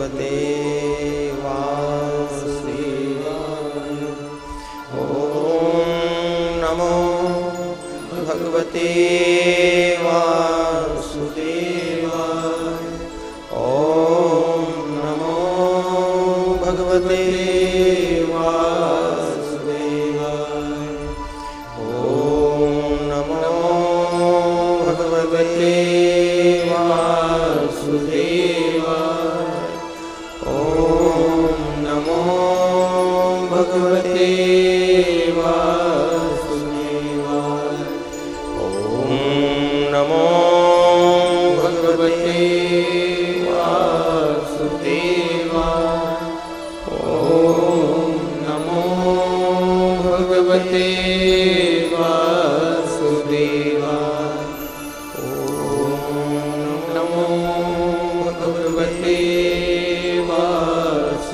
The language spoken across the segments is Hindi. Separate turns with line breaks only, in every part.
भगवते वासुदेवाय। ओम नमो भगवते वासुदेवाय। ओम नमो भगवते वासुदेवाय। ओम नमो भगवते वासुदेवाय। ओम नमो भगवते वासुदेवाय। ओम नमो भगवते वासुदेवाय। ओम नमो भगवते वासुदेवाय। ओम नमो भगवते वासुदेवाय।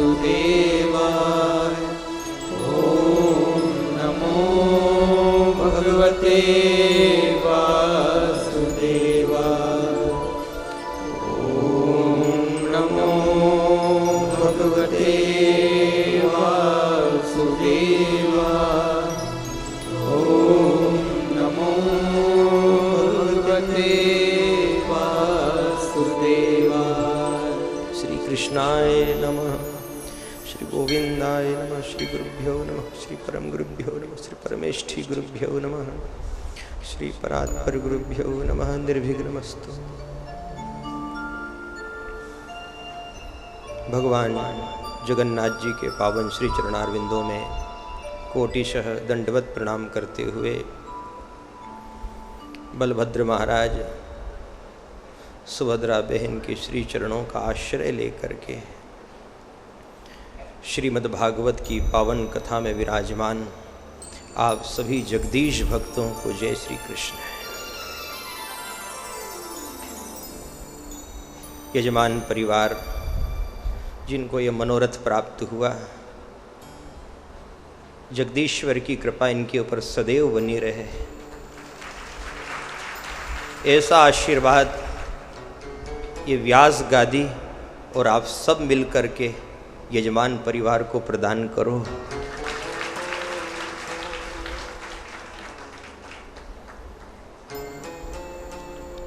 ओम नमो भगवते वासुदेवाय। ओम नमो भगवते वासुदेवाय। ओम नमो भगवते वासुदेवाय। श्री कृष्णाय नमः। श्री गोविंदाय नमः। श्री गुरुभ्यो नमः। श्री परम गुरुभ्यो नमः। श्री परमेष्ठी गुरुभ्यो नमः। श्री परात्पर गुरुभ्यो नमः। निर्विघ्नमस्तु। भगवान जगन्नाथ जी के पावन श्री चरणारविंदों में कोटिशः दंडवत प्रणाम करते हुए बलभद्र महाराज सुभद्रा बहन के श्री चरणों का आश्रय लेकर के श्रीमद् भागवत की पावन कथा में विराजमान आप सभी जगदीश भक्तों को जय श्री कृष्ण। यजमान परिवार जिनको ये मनोरथ प्राप्त हुआ, जगदीश्वर की कृपा इनके ऊपर सदैव बनी रहे, ऐसा आशीर्वाद ये व्यास गादी और आप सब मिलकर के यजमान परिवार को प्रदान करो।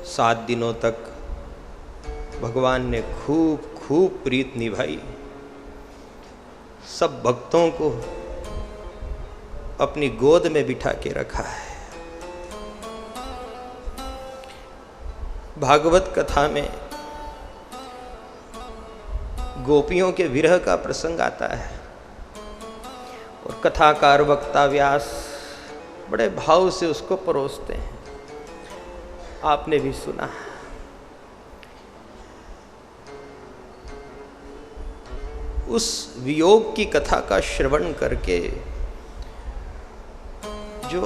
7 दिनों तक भगवान ने खूब खूब प्रीत निभाई, सब भक्तों को अपनी गोद में बिठा के रखा है। भागवत कथा में गोपियों के विरह का प्रसंग आता है और कथाकार वक्ता व्यास बड़े भाव से उसको परोसते हैं। आपने भी सुना। उस वियोग की कथा का श्रवण करके जो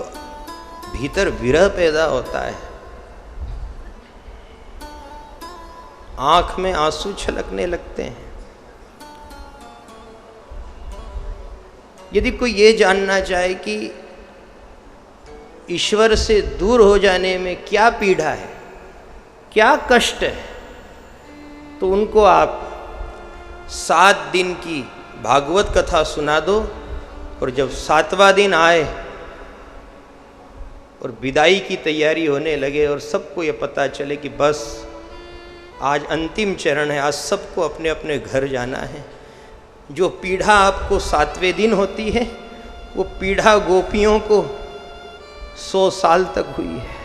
भीतर विरह पैदा होता है, आंख में आंसू छलकने लगते हैं। यदि कोई ये जानना चाहे कि ईश्वर से दूर हो जाने में क्या पीड़ा है, क्या कष्ट है, तो उनको आप 7 दिन की भागवत कथा सुना दो और जब 7वां दिन आए और विदाई की तैयारी होने लगे और सबको ये पता चले कि बस आज अंतिम चरण है, आज सबको अपने अपने घर जाना है, जो पीड़ा आपको 7वें दिन होती है वो पीड़ा गोपियों को 100 साल तक हुई है।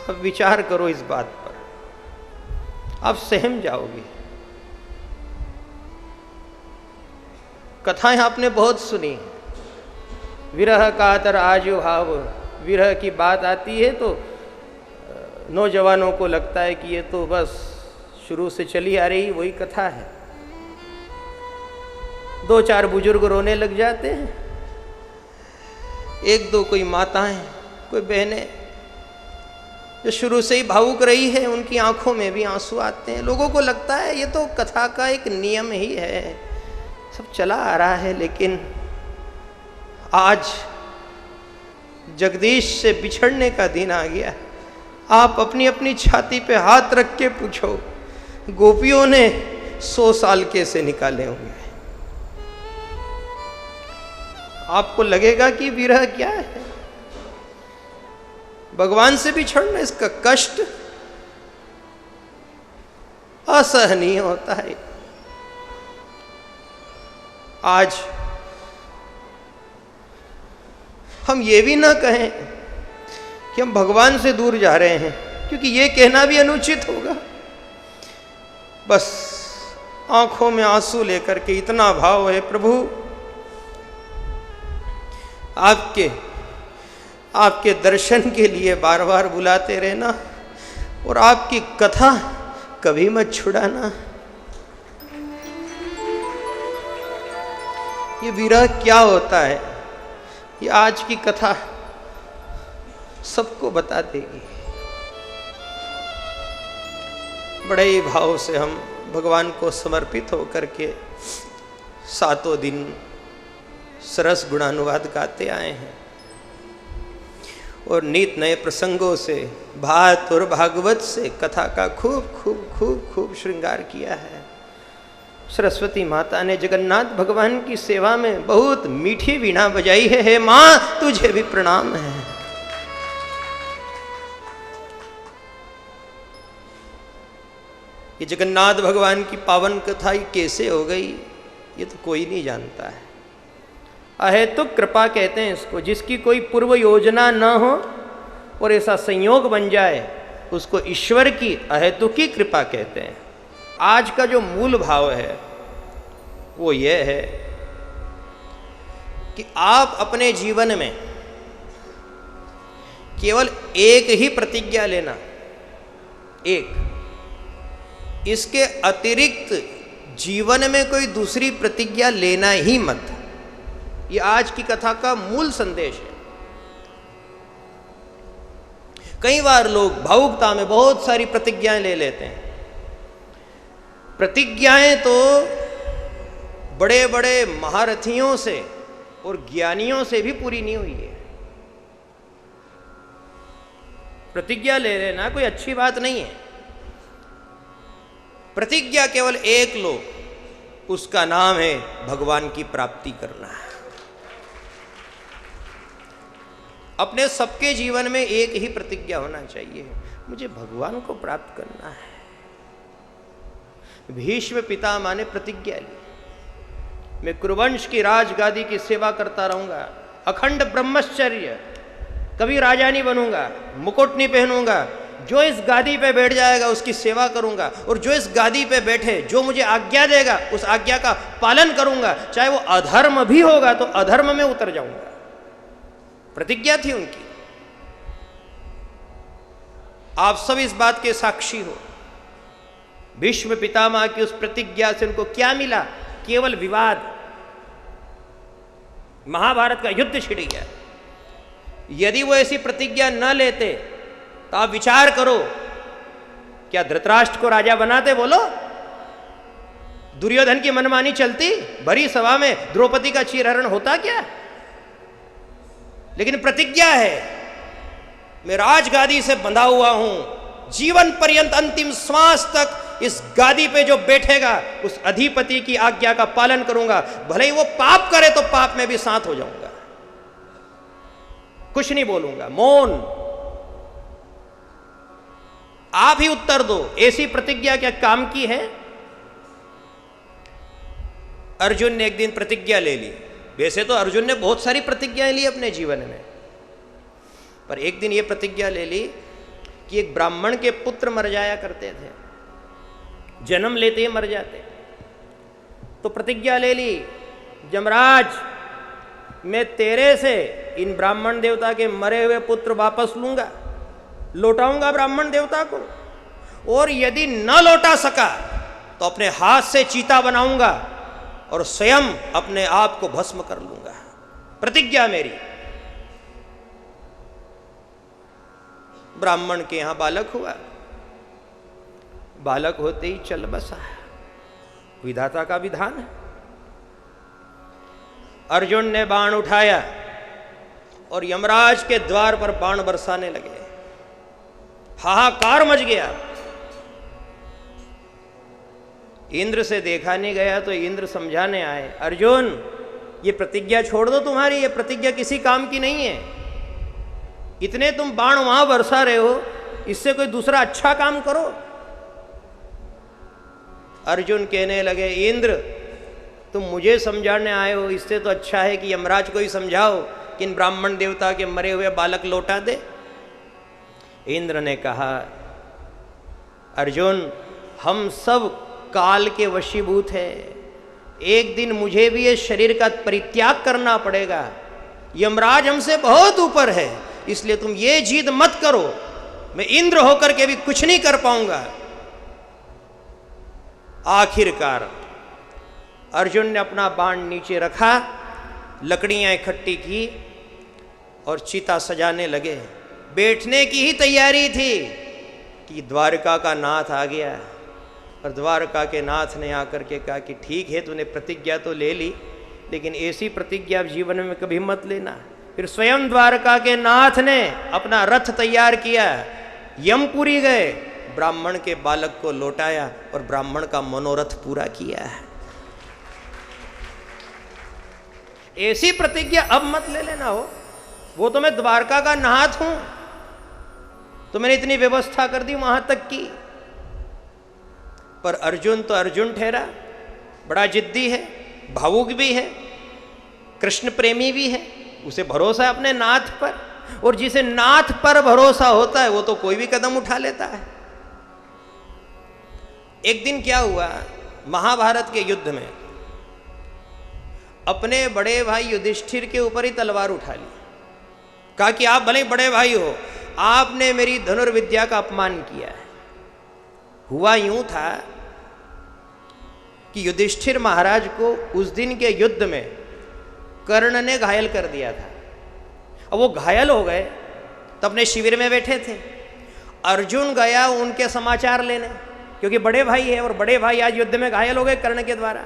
अब विचार करो इस बात पर, आप सहम जाओगे। कथाएं आपने बहुत सुनी, विरह कातर आजो भाव, विरह की बात आती है तो नौजवानों को लगता है कि ये तो बस शुरू से चली आ रही वही कथा है। 2-4 बुजुर्ग रोने लग जाते हैं, 1-2 कोई माताएं, कोई बहनें जो शुरू से ही भावुक रही है, उनकी आंखों में भी आंसू आते हैं। लोगों को लगता है ये तो कथा का एक नियम ही है, सब चला आ रहा है। लेकिन आज जगदीश से बिछड़ने का दिन आ गया, आप अपनी अपनी छाती पे हाथ रख के पूछो, गोपियों ने 100 साल कैसे निकाले होंगे? आपको लगेगा कि विरह क्या है, भगवान से बिछड़ना, इसका कष्ट असहनीय होता है। आज हम ये भी ना कहें कि हम भगवान से दूर जा रहे हैं, क्योंकि ये कहना भी अनुचित होगा। बस आंखों में आंसू लेकर के इतना भाव है, प्रभु आपके दर्शन के लिए बार बार बुलाते रहना, और आपकी कथा कभी मत छुड़ाना। ये विरह क्या होता है, ये आज की कथा सबको बता देगी। बड़े ही भाव से हम भगवान को समर्पित होकर के 7 दिन सरस गुणानुवाद गाते आए हैं, और नित नए प्रसंगों से, भात और भागवत से कथा का खूब खूब खूब खूब श्रृंगार किया है। सरस्वती माता ने जगन्नाथ भगवान की सेवा में बहुत मीठी वीणा बजाई है। हे माँ, तुझे भी प्रणाम है। ये जगन्नाथ भगवान की पावन कथा ही कैसे हो गई, ये तो कोई नहीं जानता है। अहेतुक कृपा कहते हैं इसको, जिसकी कोई पूर्व योजना न हो और ऐसा संयोग बन जाए, उसको ईश्वर की अहेतुकी कृपा कहते हैं। आज का जो मूल भाव है वो ये है कि आप अपने जीवन में केवल एक ही प्रतिज्ञा लेना, एक, इसके अतिरिक्त जीवन में कोई दूसरी प्रतिज्ञा लेना ही मत। ये आज की कथा का मूल संदेश है। कई बार लोग भावुकता में बहुत सारी प्रतिज्ञाएं ले लेते हैं। प्रतिज्ञाएं तो बड़े बड़े महारथियों से और ज्ञानियों से भी पूरी नहीं हुई है। प्रतिज्ञा ले लेना कोई अच्छी बात नहीं है। प्रतिज्ञा केवल एक लो, उसका नाम है भगवान की प्राप्ति करना। अपने सबके जीवन में एक ही प्रतिज्ञा होना चाहिए, मुझे भगवान को प्राप्त करना है। भीष्म पितामह ने प्रतिज्ञा ली, मैं कुरुवंश की राजगादी की सेवा करता रहूंगा, अखंड ब्रह्मचर्य, कभी राजा नहीं बनूंगा, मुकुट नहीं पहनूंगा, जो इस गादी पे बैठ जाएगा उसकी सेवा करूंगा, और जो इस गादी पे बैठे जो मुझे आज्ञा देगा उस आज्ञा का पालन करूंगा, चाहे वो अधर्म भी होगा तो अधर्म में उतर जाऊंगा। प्रतिज्ञा थी उनकी। आप सब इस बात के साक्षी हो। भीष्म पितामह की उस प्रतिज्ञा से उनको क्या मिला? केवल विवाद, महाभारत का युद्ध छिड़ गया। यदि वो ऐसी प्रतिज्ञा न लेते तो आप विचार करो, क्या धृतराष्ट्र को राजा बनाते? बोलो, दुर्योधन की मनमानी चलती, भरी सभा में द्रौपदी का चीरहरण होता क्या? लेकिन प्रतिज्ञा है, मैं राजगादी से बंधा हुआ हूं, जीवन पर्यंत अंतिम श्वास तक इस गादी पे जो बैठेगा उस अधिपति की आज्ञा का पालन करूंगा, भले ही वो पाप करे तो पाप में भी साथ हो जाऊंगा, कुछ नहीं बोलूंगा, मौन। आप ही उत्तर दो, ऐसी प्रतिज्ञा क्या काम की है? अर्जुन ने एक दिन प्रतिज्ञा ले ली। वैसे तो अर्जुन ने बहुत सारी प्रतिज्ञाएं ली अपने जीवन में, पर एक दिन ये प्रतिज्ञा ले ली कि एक ब्राह्मण के पुत्र मर जाया करते थे, जन्म लेते ही मर जाते। तो प्रतिज्ञा ले ली, यमराज, मैं तेरे से इन ब्राह्मण देवता के मरे हुए पुत्र वापस लूंगा, लौटाऊंगा ब्राह्मण देवता को, और यदि न लौटा सका तो अपने हाथ से चीता बनाऊंगा और स्वयं अपने आप को भस्म कर लूंगा। प्रतिज्ञा मेरी। ब्राह्मण के यहां बालक हुआ, बालक होते ही चल बसा, विधाता का विधान है। अर्जुन ने बाण उठाया और यमराज के द्वार पर बाण बरसाने लगे। हाहाकार मच गया। इंद्र से देखा नहीं गया तो इंद्र समझाने आए, अर्जुन ये प्रतिज्ञा छोड़ दो तुम्हारी, ये प्रतिज्ञा किसी काम की नहीं है। इतने तुम बाण वहां बरसा रहे हो, इससे कोई दूसरा अच्छा काम करो। अर्जुन कहने लगे, इंद्र तुम मुझे समझाने आए हो, इससे तो अच्छा है कि यमराज को ही समझाओ कि इन ब्राह्मण देवता के मरे हुए बालक लौटा दे। इंद्र ने कहा, अर्जुन हम सब काल के वशीभूत है, एक दिन मुझे भी ये शरीर का परित्याग करना पड़ेगा। यमराज हमसे बहुत ऊपर है, इसलिए तुम ये जिद मत करो, मैं इंद्र होकर के भी कुछ नहीं कर पाऊंगा। आखिरकार अर्जुन ने अपना बाण नीचे रखा, लकड़ियां इकट्ठी की और चिता सजाने लगे। बैठने की ही तैयारी थी कि द्वारका का नाथ आ गया। और द्वारका के नाथ ने आकर के कहा कि ठीक है, तूने प्रतिज्ञा तो ले ली, लेकिन ऐसी प्रतिज्ञा जीवन में कभी मत लेना। फिर स्वयं द्वारका के नाथ ने अपना रथ तैयार किया, यमपुरी गए, ब्राह्मण के बालक को लौटाया और ब्राह्मण का मनोरथ पूरा किया। ऐसी प्रतिज्ञा अब मत ले लेना हो, वो तो मैं द्वारका का नाथ हूं, तो मैंने इतनी व्यवस्था कर दी वहां तक की। पर अर्जुन तो अर्जुन ठहरा, बड़ा जिद्दी है, भावुक भी है, कृष्ण प्रेमी भी है, उसे भरोसा है अपने नाथ पर। और जिसे नाथ पर भरोसा होता है वो तो कोई भी कदम उठा लेता है। एक दिन क्या हुआ, महाभारत के युद्ध में अपने बड़े भाई युधिष्ठिर के ऊपर ही तलवार उठा ली। कहा कि आप भले बड़े भाई हो, आपने मेरी धनुर्विद्या का अपमान किया है। हुआ यूं था कि युधिष्ठिर महाराज को उस दिन के युद्ध में कर्ण ने घायल कर दिया था। अब वो घायल हो गए तो अपने शिविर में बैठे थे। अर्जुन गया उनके समाचार लेने, क्योंकि बड़े भाई है और बड़े भाई आज युद्ध में घायल हो गए कर्ण के द्वारा।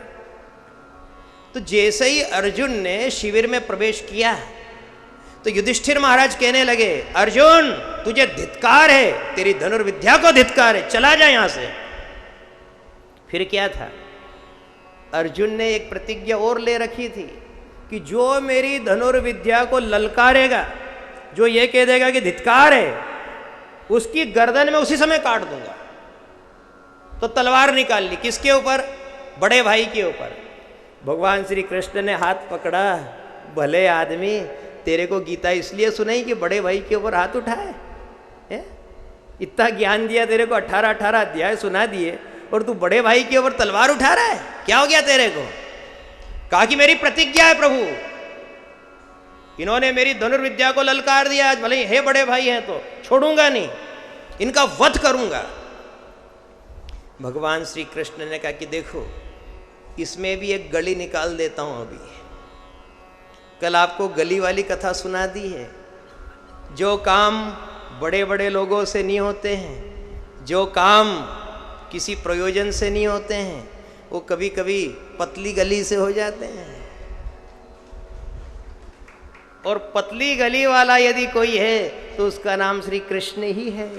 तो जैसे ही अर्जुन ने शिविर में प्रवेश किया तो युधिष्ठिर महाराज कहने लगे, अर्जुन तुझे धिक्कार है, तेरी धनुर्विद्या को धिक्कार है, चला जा यहां से। फिर क्या था, अर्जुन ने एक प्रतिज्ञा और ले रखी थी कि जो मेरी धनुर्विद्या को ललकारेगा, जो ये कह देगा कि धिक्कार है, उसकी गर्दन में उसी समय काट दूंगा। तो तलवार निकाल ली, किसके ऊपर, बड़े भाई के ऊपर। भगवान श्री कृष्ण ने हाथ पकड़ा, भले आदमी, तेरे को गीता इसलिए सुनाई कि बड़े भाई के ऊपर हाथ उठाए, इतना ज्ञान दिया तेरे को, 18 अध्याय सुना दिए, और तू बड़े भाई के ऊपर तलवार उठा रहा है, क्या हो गया तेरे को। कहा कि मेरी प्रतिज्ञा है प्रभु, इन्होंने मेरी धनुर्विद्या को ललकार दिया, आज भले हे बड़े भाई हैं तो छोड़ूंगा नहीं, इनका वध करूंगा। भगवान श्री कृष्ण ने कहा कि देखो, इसमें भी एक गली निकाल देता हूं। अभी कल आपको गली वाली कथा सुना दी है। जो काम बड़े बड़े लोगों से नहीं होते हैं, जो काम किसी प्रयोजन से नहीं होते हैं, वो कभी कभी पतली गली से हो जाते हैं। और पतली गली वाला यदि कोई है तो उसका नाम श्री कृष्ण ही है।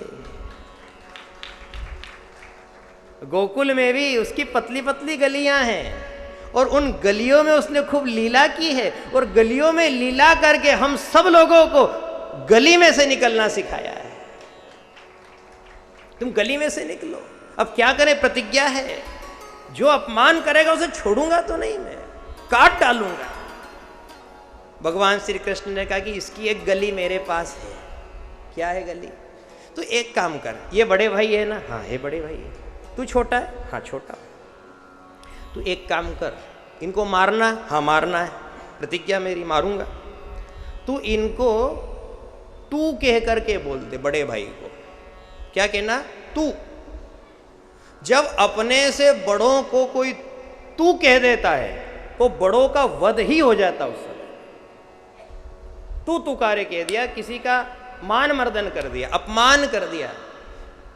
गोकुल में भी उसकी पतली पतली गलियां हैं, और उन गलियों में उसने खूब लीला की है, और गलियों में लीला करके हम सब लोगों को गली में से निकलना सिखाया है। तुम गली में से निकलो। अब क्या करें, प्रतिज्ञा है, जो अपमान करेगा उसे छोड़ूंगा तो नहीं, मैं काट डालूंगा। भगवान श्री कृष्ण ने कहा कि इसकी एक गली मेरे पास है। क्या है गली? तो एक काम कर, ये बड़े भाई है ना, हाँ ये बड़े भाई है, तू छोटा है, हाँ छोटा। तू एक काम कर, इनको मारना, हाँ मारना है, प्रतिज्ञा मेरी, मारूंगा। तू इनको तू कह करके बोल दे, बड़े भाई को। क्या कहना? तू। जब अपने से बड़ों को कोई तू कह देता है तो बड़ों का वध ही हो जाता उस समय। तू तुकारे कह दिया, किसी का मान मर्दन कर दिया, अपमान कर दिया,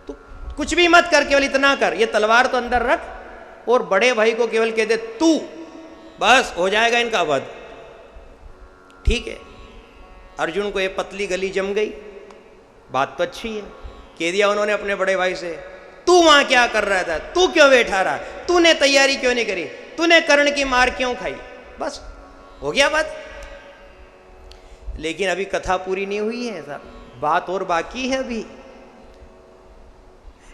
तो कुछ भी मत कर, केवल इतना कर, ये तलवार तो अंदर रख और बड़े भाई को केवल कह दे तू, बस हो जाएगा इनका वध। ठीक है, अर्जुन को ये पतली गली जम गई, बात तो अच्छी है। कह दिया उन्होंने अपने बड़े भाई से, तू वहां क्या कर रहा था, तू क्यों बैठा रहा, तूने तैयारी क्यों नहीं करी, तूने कर्ण की मार क्यों खाई, बस हो गया बात। लेकिन अभी कथा पूरी नहीं हुई है साहब, बात और बाकी है। अभी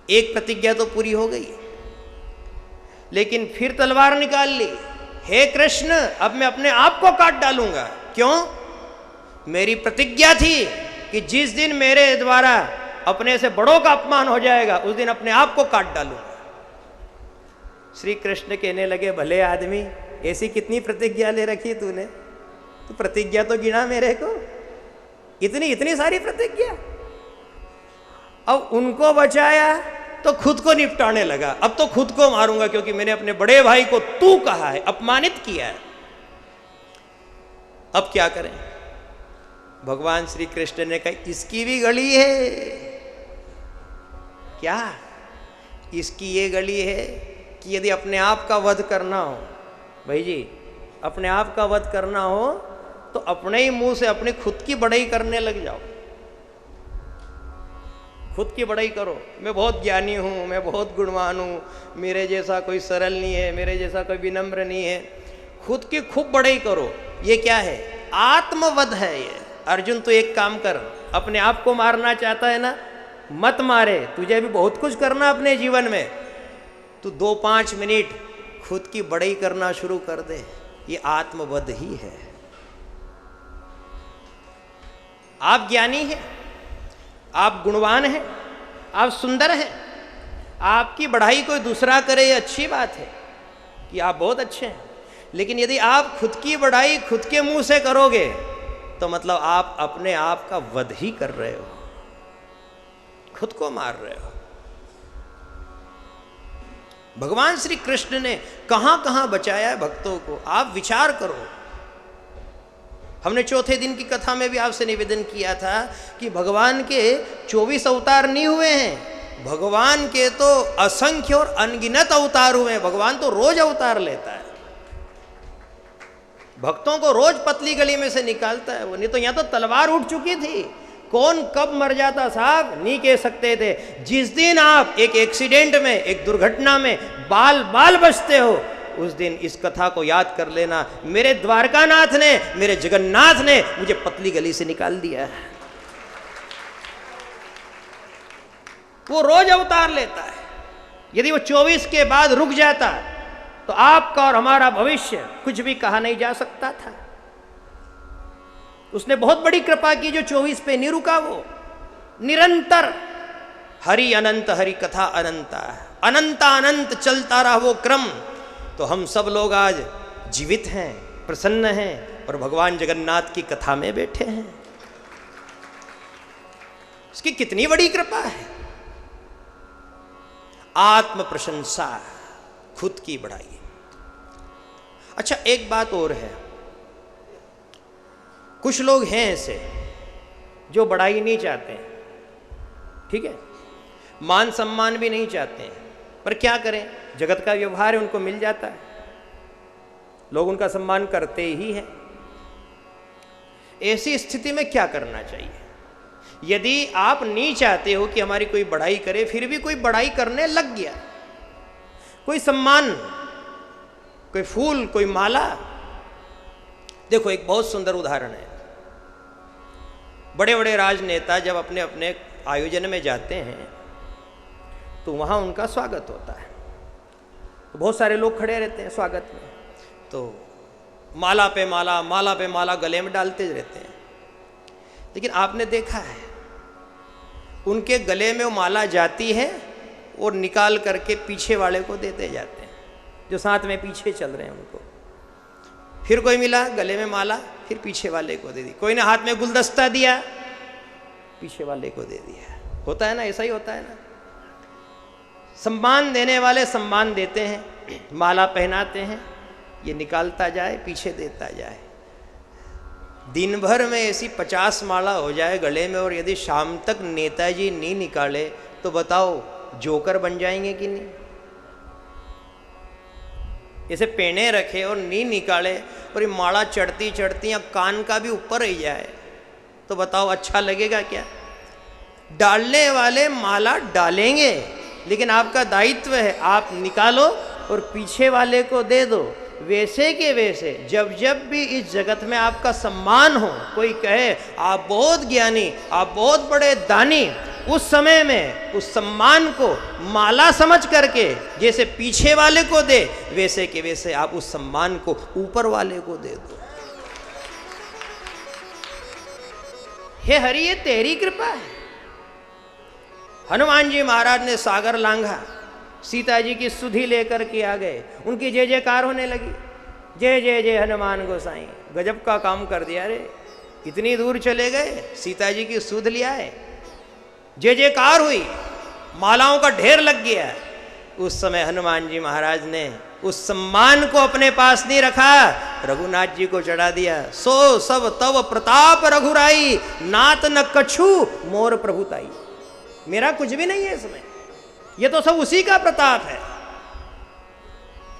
एक प्रतिज्ञा तो पूरी हो गई, लेकिन फिर तलवार निकाल ली, हे कृष्ण अब मैं अपने आप को काट डालूंगा। क्यों? मेरी प्रतिज्ञा थी कि जिस दिन मेरे द्वारा अपने से बड़ों का अपमान हो जाएगा उस दिन अपने आप को काट डालूंगा। श्री कृष्ण कहने लगे, भले आदमी, ऐसी कितनी प्रतिज्ञा ले रखी तूने, तो प्रतिज्ञा तो गिना मेरे को, इतनी सारी प्रतिज्ञा। अब उनको बचाया तो खुद को निपटाने लगा, अब तो खुद को मारूंगा क्योंकि मैंने अपने बड़े भाई को तू कहा है, अपमानित किया है। अब क्या करें? भगवान श्री कृष्ण ने कहा, इसकी भी गली है। क्या? इसकी ये गली है कि यदि अपने आप का वध करना हो, भाई जी अपने आप का वध करना हो तो अपने ही मुंह से अपनी खुद की बड़ाई करने लग जाओ, खुद की बड़ाई करो, मैं बहुत ज्ञानी हूँ, मैं बहुत गुणवान हूँ, मेरे जैसा कोई सरल नहीं है, मेरे जैसा कोई विनम्र नहीं है, खुद की खूब बड़ाई करो। ये क्या है? आत्मवध है ये। अर्जुन तो एक काम कर, अपने आप को मारना चाहता है ना, मत मारे, तुझे भी बहुत कुछ करना अपने जीवन में, तू 2-5 मिनट खुद की बड़ाई करना शुरू कर दे, ये आत्मवध ही है। आप ज्ञानी हैं, आप गुणवान हैं, आप सुंदर हैं, आपकी बढ़ाई कोई दूसरा करे ये अच्छी बात है कि आप बहुत अच्छे हैं, लेकिन यदि आप खुद की बढ़ाई खुद के मुंह से करोगे तो मतलब आप अपने आप का वध ही कर रहे हो, खुद को मार रहे हो। भगवान श्री कृष्ण ने कहां कहां बचाया है भक्तों को, आप विचार करो। हमने चौथे दिन की कथा में भी आपसे निवेदन किया था कि भगवान के 24 अवतार नहीं हुए हैं, भगवान के तो असंख्य और अनगिनत अवतार हुए हैं। भगवान तो रोज अवतार लेता है, भक्तों को रोज पतली गली में से निकालता है वो। नहीं तो यहां तो तलवार उठ चुकी थी, कौन कब मर जाता साहब नहीं कह सकते थे। जिस दिन आप एक एक्सीडेंट में, एक दुर्घटना में बाल बाल बचते हो, उस दिन इस कथा को याद कर लेना, मेरे द्वारकानाथ ने, मेरे जगन्नाथ ने मुझे पतली गली से निकाल दिया है। वो रोज अवतार लेता है, यदि वो 24 के बाद रुक जाता तो आपका और हमारा भविष्य कुछ भी कहा नहीं जा सकता था। उसने बहुत बड़ी कृपा की जो 24 पे नहीं रुका, वो निरंतर हरि अनंत, हरि कथा अनंता, अनंता अनंत चलता रहा वो क्रम। तो हम सब लोग आज जीवित हैं, प्रसन्न हैं और भगवान जगन्नाथ की कथा में बैठे हैं। इसकी कितनी बड़ी कृपा है। आत्म प्रशंसा, खुद की बढ़ाई। अच्छा एक बात और है, कुछ लोग हैं ऐसे जो बढ़ाई नहीं चाहते हैं, ठीक है, मान सम्मान भी नहीं चाहते हैं, पर क्या करें, जगत का व्यवहार है, उनको मिल जाता है, लोग उनका सम्मान करते ही हैं। ऐसी स्थिति में क्या करना चाहिए? यदि आप नहीं चाहते हो कि हमारी कोई बढ़ाई करे, फिर भी कोई बढ़ाई करने लग गया, कोई सम्मान, कोई फूल, कोई माला। देखो एक बहुत सुंदर उदाहरण है, बड़े बड़े राजनेता जब अपने अपने आयोजन में जाते हैं तो वहाँ उनका स्वागत होता है, तो बहुत सारे लोग खड़े रहते हैं स्वागत में, तो माला पे माला, माला पे माला गले में डालते रहते हैं। लेकिन आपने देखा है उनके गले में वो माला जाती है और निकाल करके पीछे वाले को देते जाते हैं, जो साथ में पीछे चल रहे हैं उनको। फिर कोई मिला गले में माला, फिर पीछे वाले को दे दी। कोई ने हाथ में गुलदस्ता दिया, पीछे वाले को दे दिया। होता है ना, ऐसा ही होता है ना। सम्मान देने वाले सम्मान देते हैं, माला पहनाते हैं, ये निकालता जाए, पीछे देता जाए। दिन भर में ऐसी 50 माला हो जाए गले में, और यदि शाम तक नेताजी नहीं निकाले तो बताओ जोकर बन जाएंगे कि नहीं? ऐसे पहने रखे और नहीं निकाले और ये माला चढ़ती चढ़ती या कान का भी ऊपर रह जाए तो बताओ अच्छा लगेगा क्या? डालने वाले माला डालेंगे, लेकिन आपका दायित्व है आप निकालो और पीछे वाले को दे दो। वैसे के वैसे जब जब भी इस जगत में आपका सम्मान हो, कोई कहे आप बहुत ज्ञानी, आप बहुत बड़े दानी, उस समय में उस सम्मान को माला समझ करके जैसे पीछे वाले को दे, वैसे के वैसे आप उस सम्मान को ऊपर वाले को दे दो। हे हरि, ये तेरी कृपा है। हनुमान जी महाराज ने सागर लांघा, सीता जी की सुधि लेकर के आ गए, उनकी जय जयकार होने लगी। जय जय जय हनुमान गोसाई, गजब का काम कर दिया रे, इतनी दूर चले गए, सीता जी की सुध लिया है, जय जयकार हुई, मालाओं का ढेर लग गया। उस समय हनुमान जी महाराज ने उस सम्मान को अपने पास नहीं रखा, रघुनाथ जी को चढ़ा दिया। सो सब तव प्रताप रघुराई, नात न कछु मोर प्रभुताई। मेरा कुछ भी नहीं है इसमें, ये तो सब उसी का प्रताप है।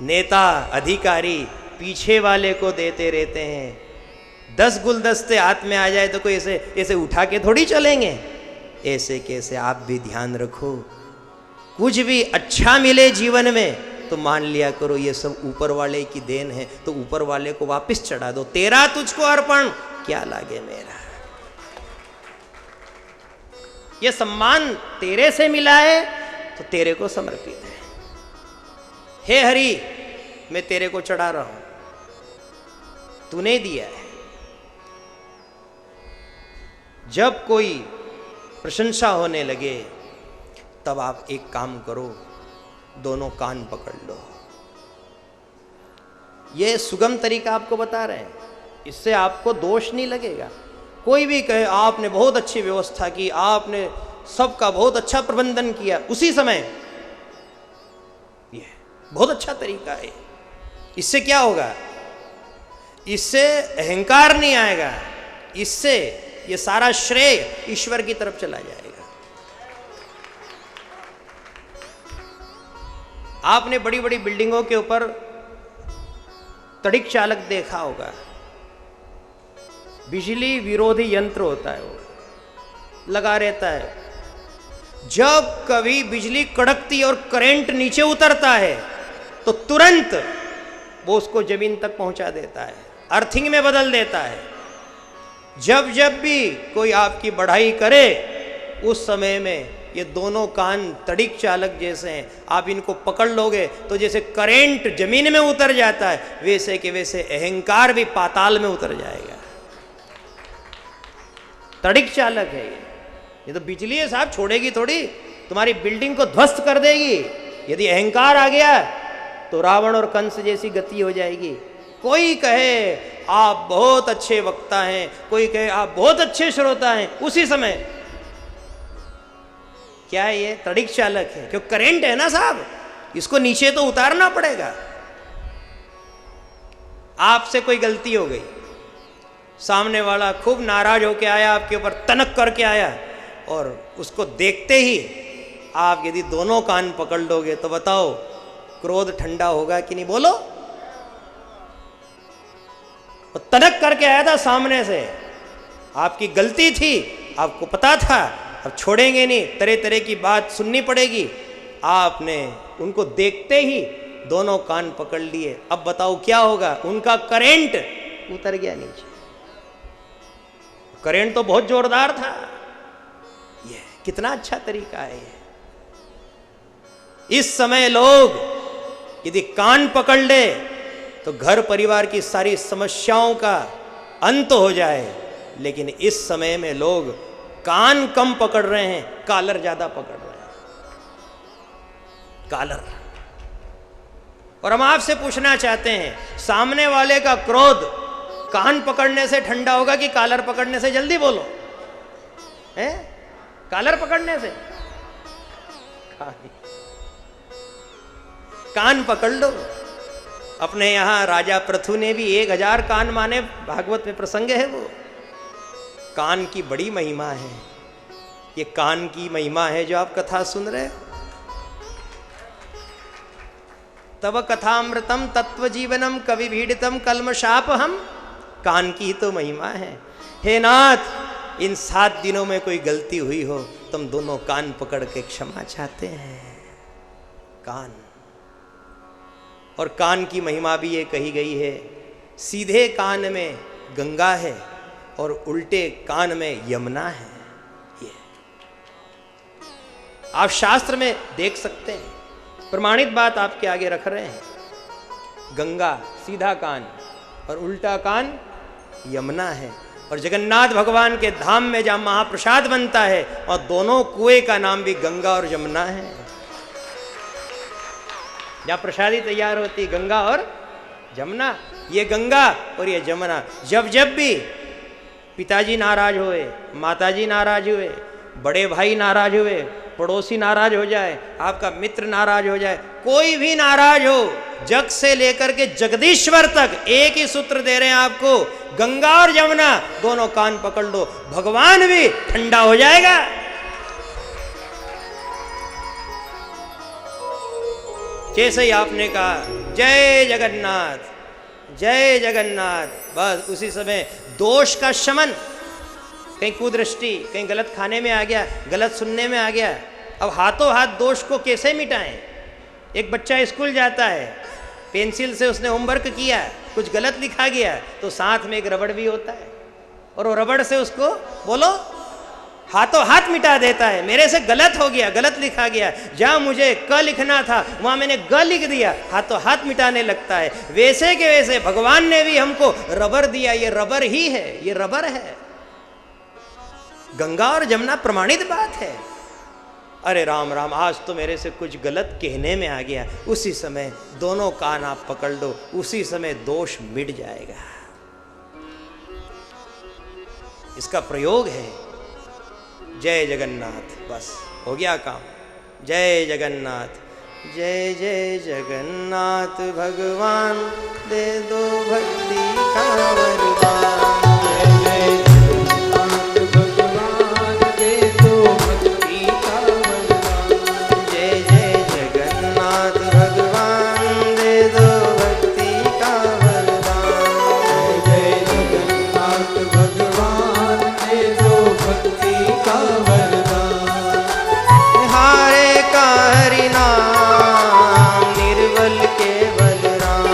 नेता अधिकारी पीछे वाले को देते रहते हैं। 10 गुलदस्ते हाथ में आ जाए तो कोई ऐसे ऐसे उठा के थोड़ी चलेंगे। ऐसे कैसे आप भी ध्यान रखो, कुछ भी अच्छा मिले जीवन में तो मान लिया करो ये सब ऊपर वाले की देन है, तो ऊपर वाले को वापस चढ़ा दो। तेरा तुझको अर्पण, क्या लागे मेरा। ये सम्मान तेरे से मिला है तो तेरे को समर्पित है। हे हरि, मैं तेरे को चढ़ा रहा हूं, तूने दिया है। जब कोई प्रशंसा होने लगे तब आप एक काम करो, दोनों कान पकड़ लो। ये सुगम तरीका आपको बता रहे हैं, इससे आपको दोष नहीं लगेगा। कोई भी कहे आपने बहुत अच्छी व्यवस्था की, आपने सबका बहुत अच्छा प्रबंधन किया, उसी समय ये बहुत अच्छा तरीका है। इससे क्या होगा, इससे अहंकार नहीं आएगा, इससे ये सारा श्रेय ईश्वर की तरफ चला जाएगा। आपने बड़ी बड़ी बिल्डिंगों के ऊपर तड़िक चालक देखा होगा, बिजली विरोधी यंत्र होता है, वो लगा रहता है। जब कभी बिजली कड़कती और करंट नीचे उतरता है तो तुरंत वो उसको जमीन तक पहुंचा देता है, अर्थिंग में बदल देता है। जब जब भी कोई आपकी बढ़ाई करे, उस समय में ये दोनों कान तड़िक चालक जैसे हैं, आप इनको पकड़ लोगे तो जैसे करंट जमीन में उतर जाता है, वैसे के वैसे अहंकार भी पाताल में उतर जाएगा। तड़िक चालक है ये तो बिजली है साहब, छोड़ेगी थोड़ी, तुम्हारी बिल्डिंग को ध्वस्त कर देगी। यदि अहंकार आ गया तो रावण और कंस जैसी गति हो जाएगी। कोई कहे आप बहुत अच्छे वक्ता हैं, कोई कहे आप बहुत अच्छे श्रोता हैं, उसी समय क्या है, ये तड़िक चालक है, क्यों करंट है ना साहब, इसको नीचे तो उतारना पड़ेगा। आपसे कोई गलती हो गई, सामने वाला खूब नाराज होके आया, आपके ऊपर तनक करके आया, और उसको देखते ही आप यदि दोनों कान पकड़ लोगे तो बताओ क्रोध ठंडा होगा कि नहीं, बोलो। वो तनक करके आया था सामने से, आपकी गलती थी, आपको पता था, अब छोड़ेंगे नहीं, तरह तरह की बात सुननी पड़ेगी। आपने उनको देखते ही दोनों कान पकड़ लिए। अब बताओ क्या होगा, उनका करंट उतर गया नीचे। करंट तो बहुत जोरदार था। ये कितना अच्छा तरीका है ये। इस समय लोग यदि कान पकड़ ले तो घर परिवार की सारी समस्याओं का अंत हो जाए, लेकिन इस समय में लोग कान कम पकड़ रहे हैं, कालर ज्यादा पकड़ रहे हैं, कालर। और हम आपसे पूछना चाहते हैं, सामने वाले का क्रोध कान पकड़ने से ठंडा होगा कि कालर पकड़ने से? जल्दी बोलो, है? कालर पकड़ने से? कान पकड़ लो। अपने यहां राजा पृथु ने भी 1000 कान माने, भागवत में प्रसंग है वो। कान की बड़ी महिमा है, ये कान की महिमा है जो आप कथा सुन रहे हो। तब कथामृतम तत्व जीवनम कवि भीड़ितम कल्मशाप हम, कान की ही तो महिमा है। हे नाथ, इन 7 दिनों में कोई गलती हुई हो पुरुषोत्तम दोनों कान पकड़ के क्षमा चाहते हैं। कान, और कान की महिमा भी ये कही गई है, सीधे कान में गंगा है और उल्टे कान में यमुना है। ये आप शास्त्र में देख सकते हैं, प्रमाणित बात आपके आगे रख रहे हैं। गंगा सीधा कान और उल्टा कान यमुना है। और जगन्नाथ भगवान के धाम में जहां महाप्रसाद बनता है और दोनों कुएं का नाम भी गंगा और यमुना है। जहां प्रसादी तैयार होती गंगा और जमुना, ये गंगा और ये जमुना। जब जब भी पिताजी नाराज हुए, माताजी नाराज हुए, बड़े भाई नाराज हुए, पड़ोसी नाराज हो जाए, आपका मित्र नाराज हो जाए, कोई भी नाराज हो, जग से लेकर के जगदीश्वर तक एक ही सूत्र दे रहे हैं आपको, गंगा और यमुना दोनों कान पकड़ लो, भगवान भी ठंडा हो जाएगा। जैसे ही आपने कहा जय जगन्नाथ, जय जगन्नाथ, बस उसी समय दोष का शमन। कहीं कुदृष्टि, कहीं गलत खाने में आ गया, गलत सुनने में आ गया, अब हाथों हाथ दोष को कैसे मिटाएं? एक बच्चा स्कूल जाता है, पेंसिल से उसने होमवर्क किया, कुछ गलत लिखा गया, तो साथ में एक रबड़ भी होता है, और वो रबड़ से उसको बोलो हाथों हाथ मिटा देता है। मेरे से गलत हो गया, गलत लिखा गया, जहां मुझे क लिखना था वहां मैंने ग लिख दिया, हाथों हाथ मिटाने लगता है। वैसे के वैसे भगवान ने भी हमको रबर दिया, ये रबर ही है, ये रबर है। गंगा और जमुना प्रमाणित बात है। अरे राम राम, आज तो मेरे से कुछ गलत कहने में आ गया, उसी समय दोनों कान आप पकड़ लो, उसी समय दोष मिट जाएगा। इसका प्रयोग है जय जगन्नाथ, बस हो गया काम। जय जगन्नाथ, जय जय जगन्नाथ भगवान, दे दो भक्ति का वरदान। जय जय भगवान, दे दो भक्ति का वरदान। जय जय जगन्नाथ भगवान, दे दो भक्ति का वरदान। जय जय जगन्नाथ भगवान, दे दो भक्ति का वरदान। हारे का हरि नाम, निर्बल के बलराम।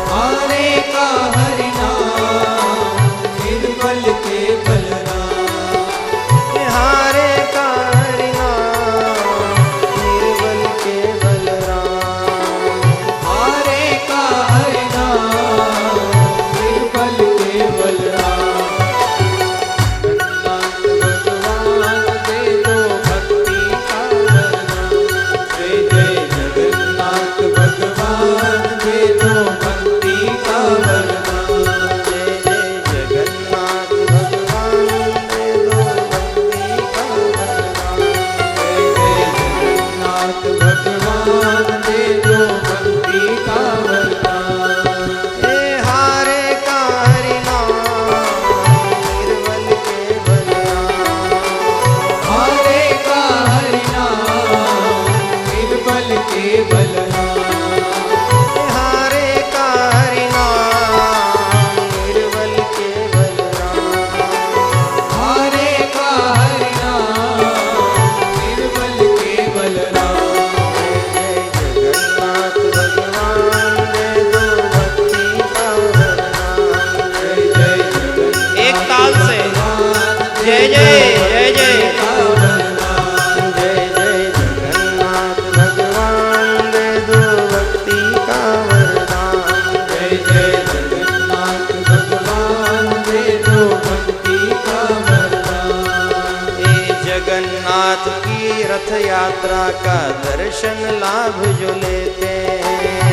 हारे का हरि नाम, निर्बल के बलराम। हारे का हरि नाम, निर्बल के बलराम। हारे का हरि नाम, निर्बल के बलराम। यात्रा का दर्शन लाभ जो लेते हैं।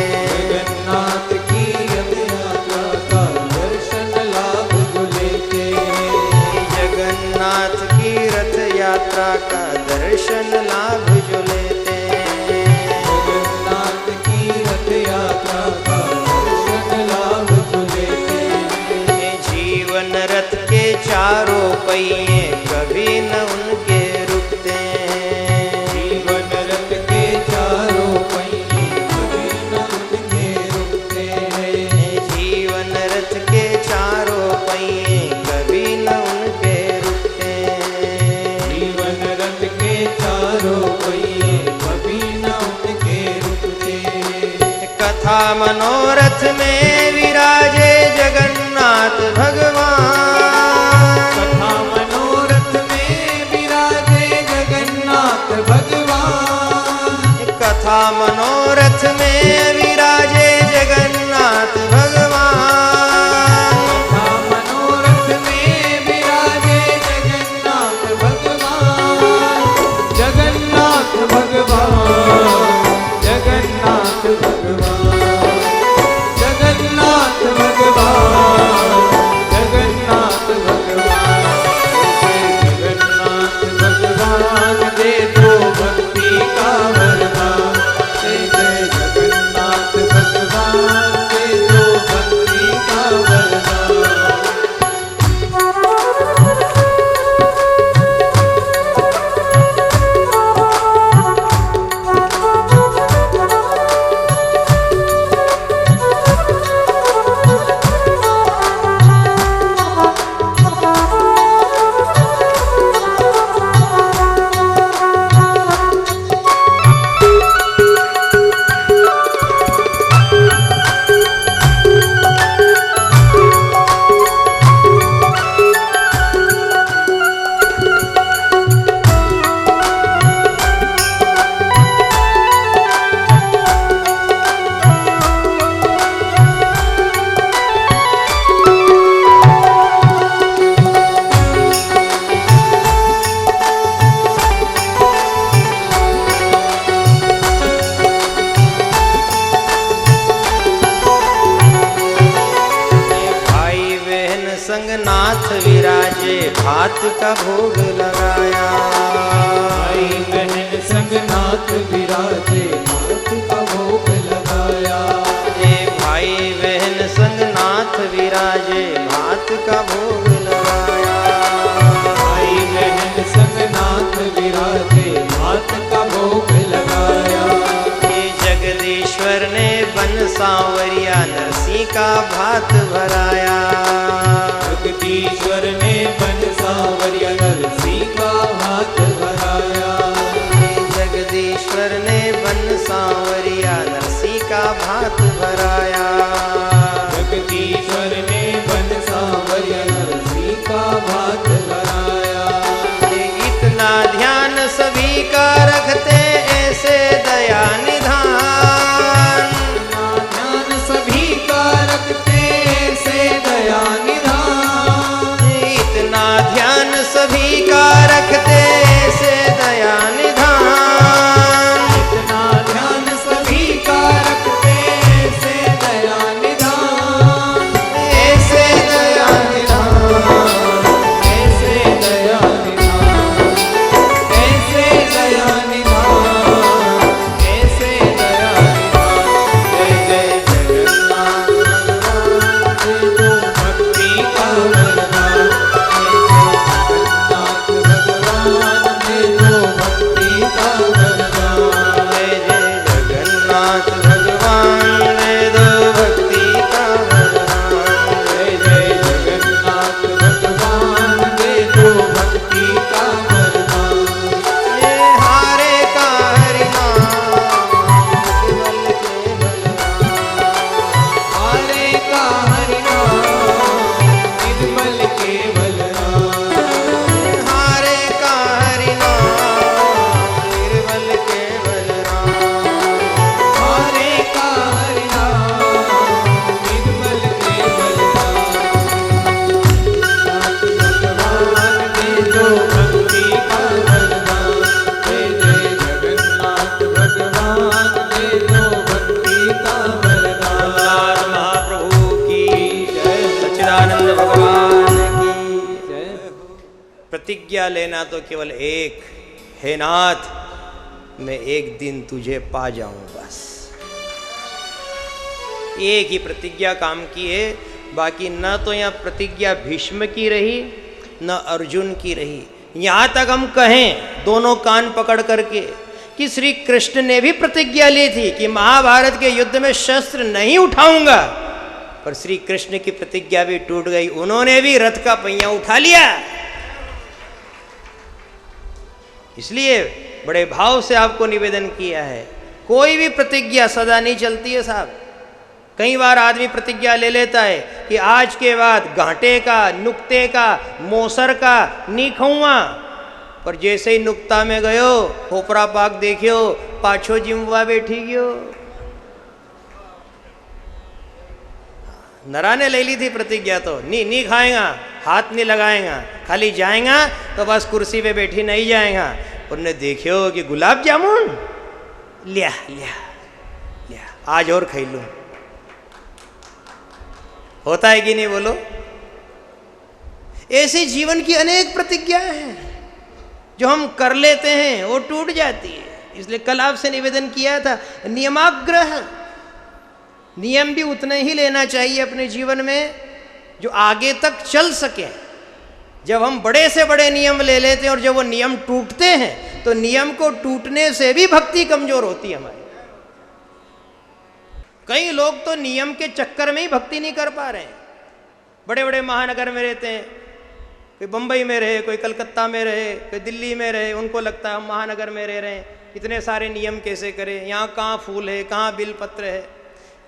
जगन्नाथ की रथ यात्रा का दर्शन लाभ जो लेते हैं। जगन्नाथ की रथ यात्रा का दर्शन लाभ जो लेते हैं। जगन्नाथ की रथ यात्रा का दर्शन लाभ जो लेते हैं। जीवन रथ के चारों पहिए कभी न उनके रुकते हैं। जीवन कथा मनोरथ में विराजे जगन्नाथ भगवान।
कथा मनोरथ में विराजे जगन्नाथ भगवान।
कथा मनोरथ में विराजे जगन्नाथ भगवान।
कथा मनोरथ में विराजे जगन्नाथ भगवान। जगन्नाथ भगवान, जगन्नाथ भगवान, जगन्नाथ भगवान, जगन्नाथ भगवान। जगन्नाथ भगवान दे दो भक्ति का वरदान। जय जगन्नाथ भगवान दे दो भक्ति का वरदान।
संगनाथ विराजे भात का भोग लगाया।
भाई बहन संगनाथ विराजे भात का भोग लगाया।
भाई बहन संगनाथ विराजे भात का भोग लगाया।
भाई बहन संगनाथ विराजे भात का भोग लगाया।
जगदीश्वर ने बन सांवरिया नरसी का भात भराया।
जगदीश्वर ने बन सांवरिया नरसी का भात भराया।
जगदीश्वर ने बन सांवरिया नरसी का भात भराया।
जगदीश्वर ने बन सांवरिया नरसी का भात भराया।
इतना ध्यान सभी का रखते ऐसे दया निधान।
ध्यान सभी का रखते ऐसे दया निधान।
इतना ध्यान सभी का रखते ऐसे दया निधान।
इतना ध्यान सभी का रखते ऐसे दया निधान।
ऐसे दया निधान।
ऐसे दया निधान। ऐसे दया निधान। ऐसे दया निधान। जय जय जगन्नाथ भगवान दे दो भक्ति का वरदान। जय जगन्नाथ भगवान दे दो भक्ति का वरदान।
जय जय जगन्नाथ भगवान दे दो भक्ति का वरदान।
जय जय जगन्नाथ भगवान दे दो भक्ति का वरदान।
ये हारे का हरिनाम केवल केवल
हारे का हरिनाम निर्मल केवल राम।
हारे का हरिनाम निर्मल केवल राम।
हारे का हरिनाम निर्मल केवल राम। भगवान दे दो भक्ति का वरदान। जय जय जगन्नाथ भगवान दे दो भक्ति का वरदान।
नाथ महाप्रभु की जय। सच्चिदानंद भगवान की
जय।
प्रतिज्ञा लेना तो केवल एक है, नाथ मैं एक दिन तुझे पा जाऊं बस। एक ही प्रतिज्ञा काम की है, बाकी न तो यहाँ प्रतिज्ञा भीष्म की रही न अर्जुन की रही। यहाँ तक हम कहें दोनों कान पकड़ करके कि श्री कृष्ण ने भी प्रतिज्ञा ली थी कि महाभारत के युद्ध में शस्त्र नहीं उठाऊंगा, पर श्री कृष्ण की प्रतिज्ञा भी टूट गई। उन्होंने भी रथ का पहिया उठा लिया। इसलिए बड़े भाव से आपको निवेदन किया है, कोई भी प्रतिज्ञा सदा नहीं चलती है साहब। कई बार आदमी प्रतिज्ञा ले लेता है कि आज के बाद घाटे का, नुक्ते का, मोसर का नहीं खाऊंगा, पर जैसे ही नुक्ता में गयो खोपरा पाक देखियो, पाछो जिम्वा बैठी गयो। नरा ने ले ली थी प्रतिज्ञा, तो नहीं खाएगा, हाथ नहीं लगाएगा, खाली जाएगा तो बस कुर्सी पे बैठी नहीं जाएगा। उनने देखियो कि गुलाब जामुन लिया लिया लिया, आज और खाई लूं। होता है कि नहीं बोलो? ऐसी जीवन की अनेक प्रतिज्ञाएं हैं जो हम कर लेते हैं, वो टूट जाती है। इसलिए कल आपसे निवेदन किया था, नियमाग्रह, नियम भी उतने ही लेना चाहिए अपने जीवन में जो आगे तक चल सके। जब हम बड़े से बड़े नियम ले लेते हैं और जब वो नियम टूटते हैं तो नियम को टूटने से भी भक्ति कमजोर होती है हमारी। कई लोग तो नियम के चक्कर में ही भक्ति नहीं कर पा रहे हैं। बड़े बड़े महानगर में रहते हैं, कोई बंबई में रहे, कोई कलकत्ता में रहे, कोई दिल्ली में रहे, उनको लगता है हम महानगर में रह रहे हैं, इतने सारे नियम कैसे करें, यहाँ कहाँ फूल है, कहाँ बिलपत्र है।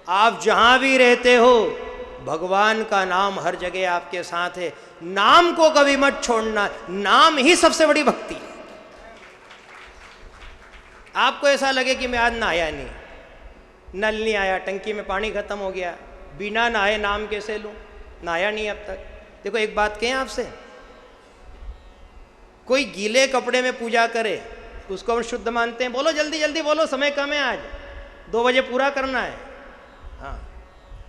आप जहाँ भी रहते हो भगवान का नाम हर जगह आपके साथ है। नाम को कभी मत छोड़ना, नाम ही सबसे बड़ी भक्ति है। आपको ऐसा लगे कि मैं आज नहाया नहीं, नल नहीं आया, टंकी में पानी खत्म हो गया, बिना नहाए नाम कैसे लूं, नहाया नहीं अब तक। देखो एक बात कहें आपसे, कोई गीले कपड़े में पूजा करे उसको हम शुद्ध मानते हैं? बोलो जल्दी जल्दी बोलो, समय कम है, आज 2 बजे पूरा करना है। हाँ,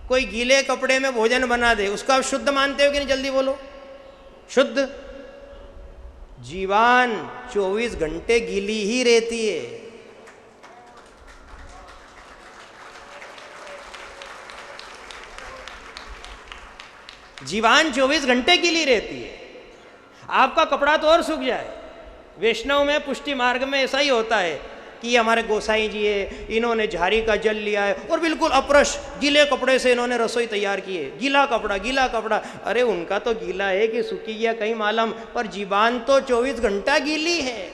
कोई गीले कपड़े में भोजन बना दे उसको आप शुद्ध मानते हो कि नहीं? जल्दी बोलो। शुद्ध जीवान 24 घंटे गीली ही रहती है। जीवान 24 घंटे गीली रहती है। आपका कपड़ा तो और सूख जाए। वैष्णव में, पुष्टि मार्ग में ऐसा ही होता है कि हमारे गोसाई जी है, इन्होंने झारी का जल लिया है और बिल्कुल अपरश गीले कपड़े से इन्होंने रसोई तैयार की है। गीला कपड़ा, गीला कपड़ा। अरे उनका तो गीला है कि सूखी गया कहीं मालूम, पर जीवान तो 24 घंटा गीली है।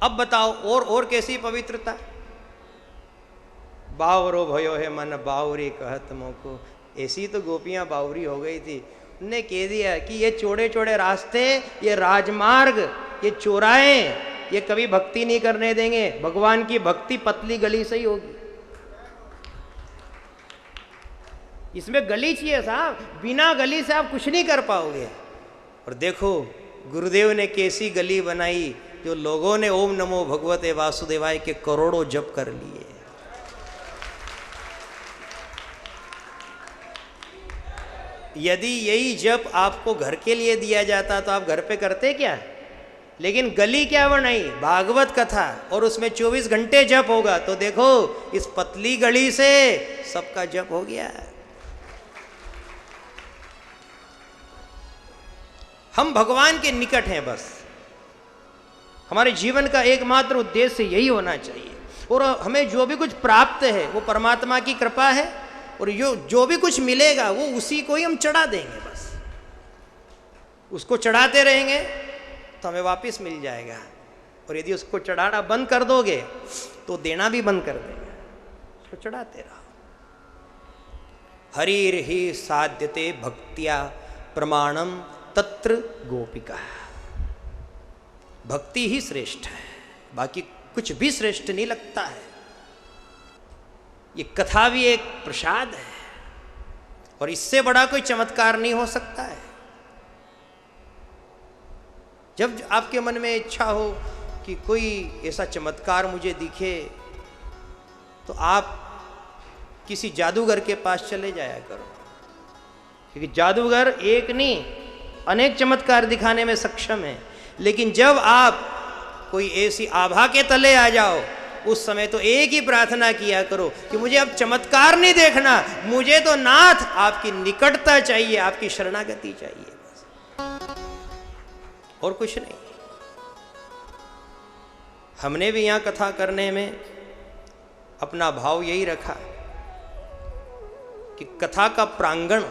अब बताओ और कैसी पवित्रता। बावरो भयो है मन बावरी कहत मोको, ऐसी तो गोपियां बावरी हो गई थी। उन्हें कह दिया कि ये चौड़े चौड़े रास्ते, ये राजमार्ग, ये चौराहे, ये कभी भक्ति नहीं करने देंगे। भगवान की भक्ति पतली गली से ही होगी। इसमें गली चाहिए साहब, बिना गली से आप कुछ नहीं कर पाओगे। और देखो गुरुदेव ने कैसी गली बनाई, जो लोगों ने ओम नमो भगवते वासुदेवाय के करोड़ों जप कर लिए। यदि यही जप आपको घर के लिए दिया जाता तो आप घर पे करते क्या? लेकिन गली क्या बनाई? भागवत कथा, और उसमें 24 घंटे जप होगा। तो देखो इस पतली गली से सबका जप हो गया। हम भगवान के निकट हैं, बस हमारे जीवन का एकमात्र उद्देश्य यही होना चाहिए। और हमें जो भी कुछ प्राप्त है वो परमात्मा की कृपा है, और जो भी कुछ मिलेगा वो उसी को ही हम चढ़ा देंगे। बस उसको चढ़ाते रहेंगे तो हमें वापस मिल जाएगा। और यदि उसको चढ़ाना बंद कर दोगे तो देना भी बंद कर देगा। उसको चढ़ाते रहो। हरिर ही साध्यते भक्त्या प्रमाणम तत्र गोपिका। भक्ति ही श्रेष्ठ है, बाकी कुछ भी श्रेष्ठ नहीं लगता है। ये कथा भी एक प्रसाद है, और इससे बड़ा कोई चमत्कार नहीं हो सकता है। जब आपके मन में इच्छा हो कि कोई ऐसा चमत्कार मुझे दिखे, तो आप किसी जादूगर के पास चले जाया करो, क्योंकि जादूगर एक नहीं अनेक चमत्कार दिखाने में सक्षम है। लेकिन जब आप कोई ऐसी आभा के तले आ जाओ, उस समय तो एक ही प्रार्थना किया करो कि मुझे अब चमत्कार नहीं देखना, मुझे तो नाथ आपकी निकटता चाहिए, आपकी शरणागति चाहिए, बस और कुछ नहीं। हमने भी यहाँ कथा करने में अपना भाव यही रखा कि कथा का प्रांगण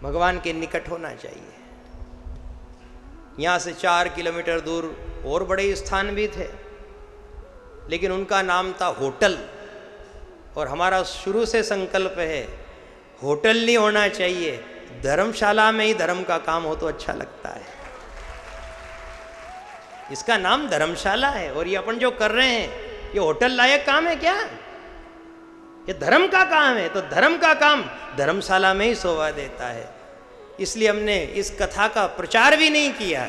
भगवान के निकट होना चाहिए। यहाँ से 4 किलोमीटर दूर और बड़े स्थान भी थे, लेकिन उनका नाम था होटल। और हमारा शुरू से संकल्प है होटल नहीं होना चाहिए, धर्मशाला में ही धर्म का काम हो तो अच्छा लगता है। इसका नाम धर्मशाला है और ये अपन जो कर रहे हैं ये होटल लायक काम है क्या? ये धर्म का काम है, तो धर्म का काम धर्मशाला में ही शोभा देता है। इसलिए हमने इस कथा का प्रचार भी नहीं किया,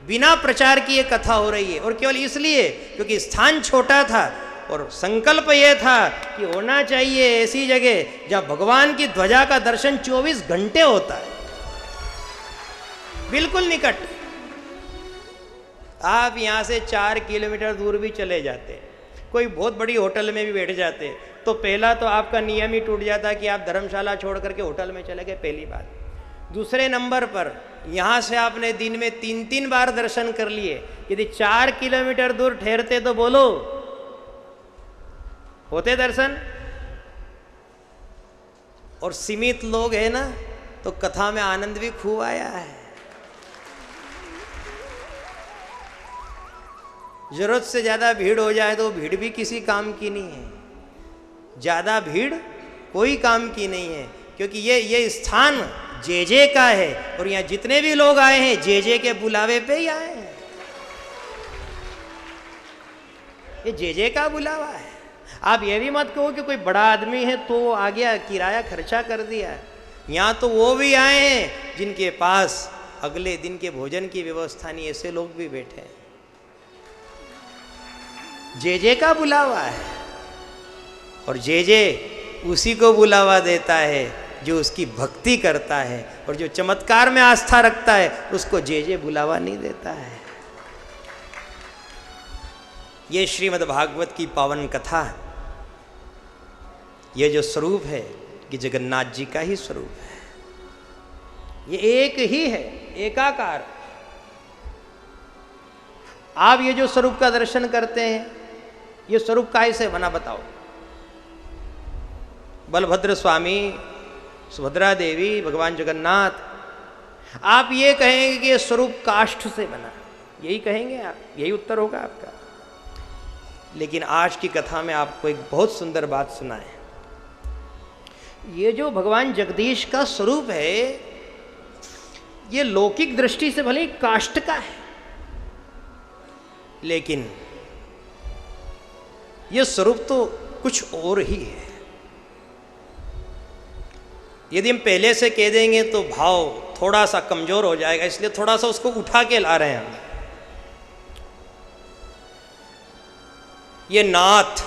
बिना प्रचार किए कथा हो रही है। और केवल इसलिए क्योंकि स्थान छोटा था और संकल्प ये था कि होना चाहिए ऐसी जगह जहां भगवान की ध्वजा का दर्शन 24 घंटे होता है, बिल्कुल निकट। आप यहां से 4 किलोमीटर दूर भी चले जाते, कोई बहुत बड़ी होटल में भी बैठ जाते, तो पहला तो आपका नियम ही टूट जाता कि आप धर्मशाला छोड़ करके होटल में चले गए, पहली बात। दूसरे नंबर पर यहाँ से आपने दिन में 3-3 बार दर्शन कर लिए, यदि 4 किलोमीटर दूर ठहरते तो बोलो होते दर्शन? और सीमित लोग है ना, तो कथा में आनंद भी खूब आया है। जरूरत से ज्यादा भीड़ हो जाए तो भीड़ भी किसी काम की नहीं है, ज्यादा भीड़ कोई काम की नहीं है, क्योंकि ये स्थान जे का है और यहाँ जितने भी लोग आए हैं जे के बुलावे पे ही आए हैं। ये जे का बुलावा है। आप ये भी मत कहो कि कोई बड़ा आदमी है तो वो आ गया, किराया खर्चा कर दिया। यहाँ तो वो भी आए हैं जिनके पास अगले दिन के भोजन की व्यवस्था नहीं, ऐसे लोग भी बैठे हैं। जे का बुलावा है और जे उसी को बुलावा देता है जो उसकी भक्ति करता है, और जो चमत्कार में आस्था रखता है उसको जे बुलावा नहीं देता है। ये श्रीमद् भागवत की पावन कथा, ये जो स्वरूप है कि जगन्नाथ जी का ही स्वरूप है, ये एक ही है, एकाकार। आप ये जो स्वरूप का दर्शन करते हैं, ये स्वरूप कैसे बना बताओ? बलभद्र स्वामी, सुभद्रा देवी, भगवान जगन्नाथ, आप ये कहेंगे कि ये स्वरूप काष्ठ से बना, यही कहेंगे आप, यही उत्तर होगा आपका। लेकिन आज की कथा में आपको एक बहुत सुंदर बात सुनाए। ये जो भगवान जगदीश का स्वरूप है, ये लौकिक दृष्टि से भले काष्ठ का है, लेकिन ये स्वरूप तो कुछ और ही है। यदि हम पहले से कह देंगे तो भाव थोड़ा सा कमजोर हो जाएगा, इसलिए थोड़ा सा उसको उठा के ला रहे हैं हम। ये नाथ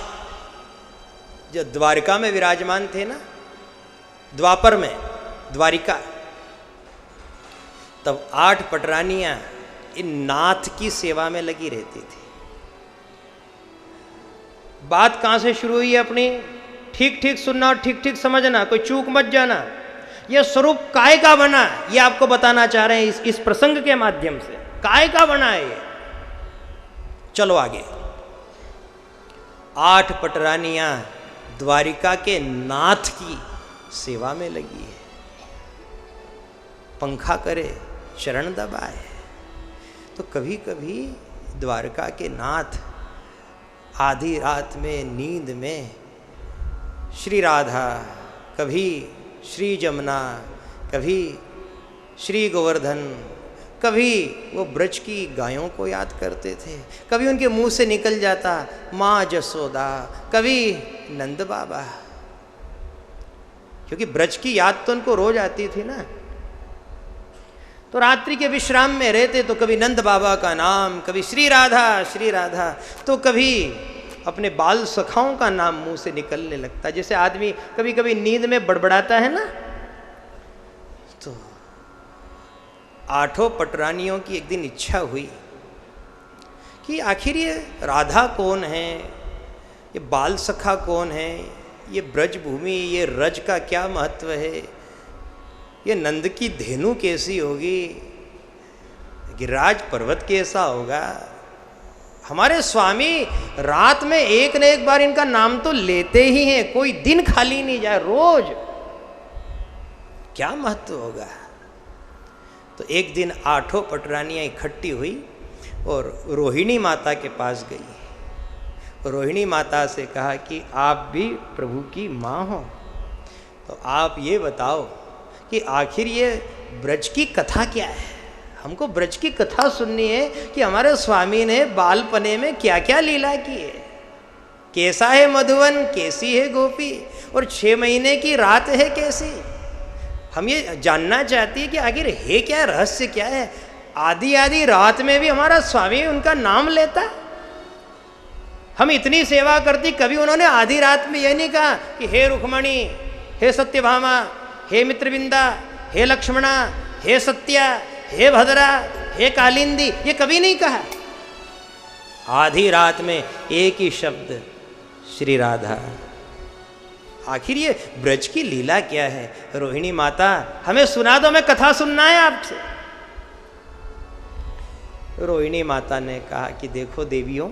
जो द्वारिका में विराजमान थे ना, द्वापर में द्वारिका, तब 8 पटरानियां इन नाथ की सेवा में लगी रहती थी। बात कहां से शुरू हुई है अपनी? ठीक ठीक सुनना और ठीक ठीक समझना, कोई चूक मत जाना। यह स्वरूप काय का बना, यह आपको बताना चाह रहे हैं इस प्रसंग के माध्यम से। काय का बना है ये? चलो आगे। 8 पटरानियां द्वारिका के नाथ की सेवा में लगी है, पंखा करे, चरण दबाए। तो कभी कभी द्वारका के नाथ आधी रात में नींद में श्री राधा, कभी श्री जमुना, कभी श्री गोवर्धन, कभी वो ब्रज की गायों को याद करते थे। कभी उनके मुंह से निकल जाता माँ जसोदा, कभी नंद बाबा, क्योंकि ब्रज की याद तो उनको रोज आती थी ना। तो रात्रि के विश्राम में रहते तो कभी नंद बाबा का नाम, कभी श्री राधा, तो कभी अपने बाल सखाओं का नाम मुंह से निकलने लगता। जैसे आदमी कभी कभी नींद में बड़बड़ाता है ना। तो 8 पटरानियों की एक दिन इच्छा हुई कि आखिर ये राधा कौन है, ये बाल सखा कौन है, ये ब्रज भूमि, ये रज का क्या महत्व है, ये नंद की धेनु कैसी होगी, गिरिराज पर्वत कैसा होगा। हमारे स्वामी रात में एक न एक बार इनका नाम तो लेते ही हैं, कोई दिन खाली नहीं जाए, रोज क्या महत्व होगा। तो एक दिन 8 पटरानियां इकट्ठी हुई और रोहिणी माता के पास गई रोहिणी माता से कहा कि आप भी प्रभु की माँ हो, तो आप ये बताओ कि आखिर ये ब्रज की कथा क्या है। हमको ब्रज की कथा सुननी है कि हमारे स्वामी ने बालपने में क्या क्या लीला की है। कैसा है मधुवन, कैसी है गोपी, और 6 महीने की रात है कैसी। हम ये जानना चाहते हैं कि आखिर है क्या, रहस्य क्या है। आधी आधी रात में भी हमारा स्वामी उनका नाम लेता। हम इतनी सेवा करती, कभी उन्होंने आधी रात में यह नहीं कहा कि हे रुक्मणी, हे सत्यभामा, हे मित्रविंदा, हे लक्ष्मणा, हे सत्या, हे भद्रा, हे कालिंदी, ये कभी नहीं कहा। आधी रात में एक ही शब्द, श्री राधा। आखिर ये ब्रज की लीला क्या है। रोहिणी माता हमें सुना दो, हमें कथा सुनना है आपसे। रोहिणी माता ने कहा कि देखो देवियों,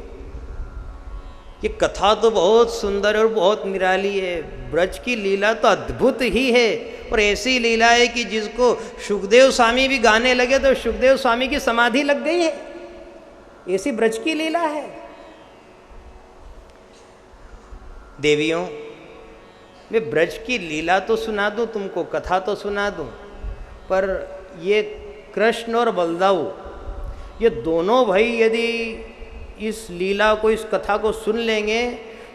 ये कथा तो बहुत सुंदर और बहुत निराली है। ब्रज की लीला तो अद्भुत ही है, और ऐसी लीला है कि जिसको सुखदेव स्वामी भी गाने लगे तो सुखदेव स्वामी की समाधि लग गई है। ऐसी ब्रज की लीला है। देवियों, मैं ब्रज की लीला तो सुना दूं तुमको, कथा तो सुना दूं, पर ये कृष्ण और बलदाऊ, ये दोनों भाई यदि इस लीला को, इस कथा को सुन लेंगे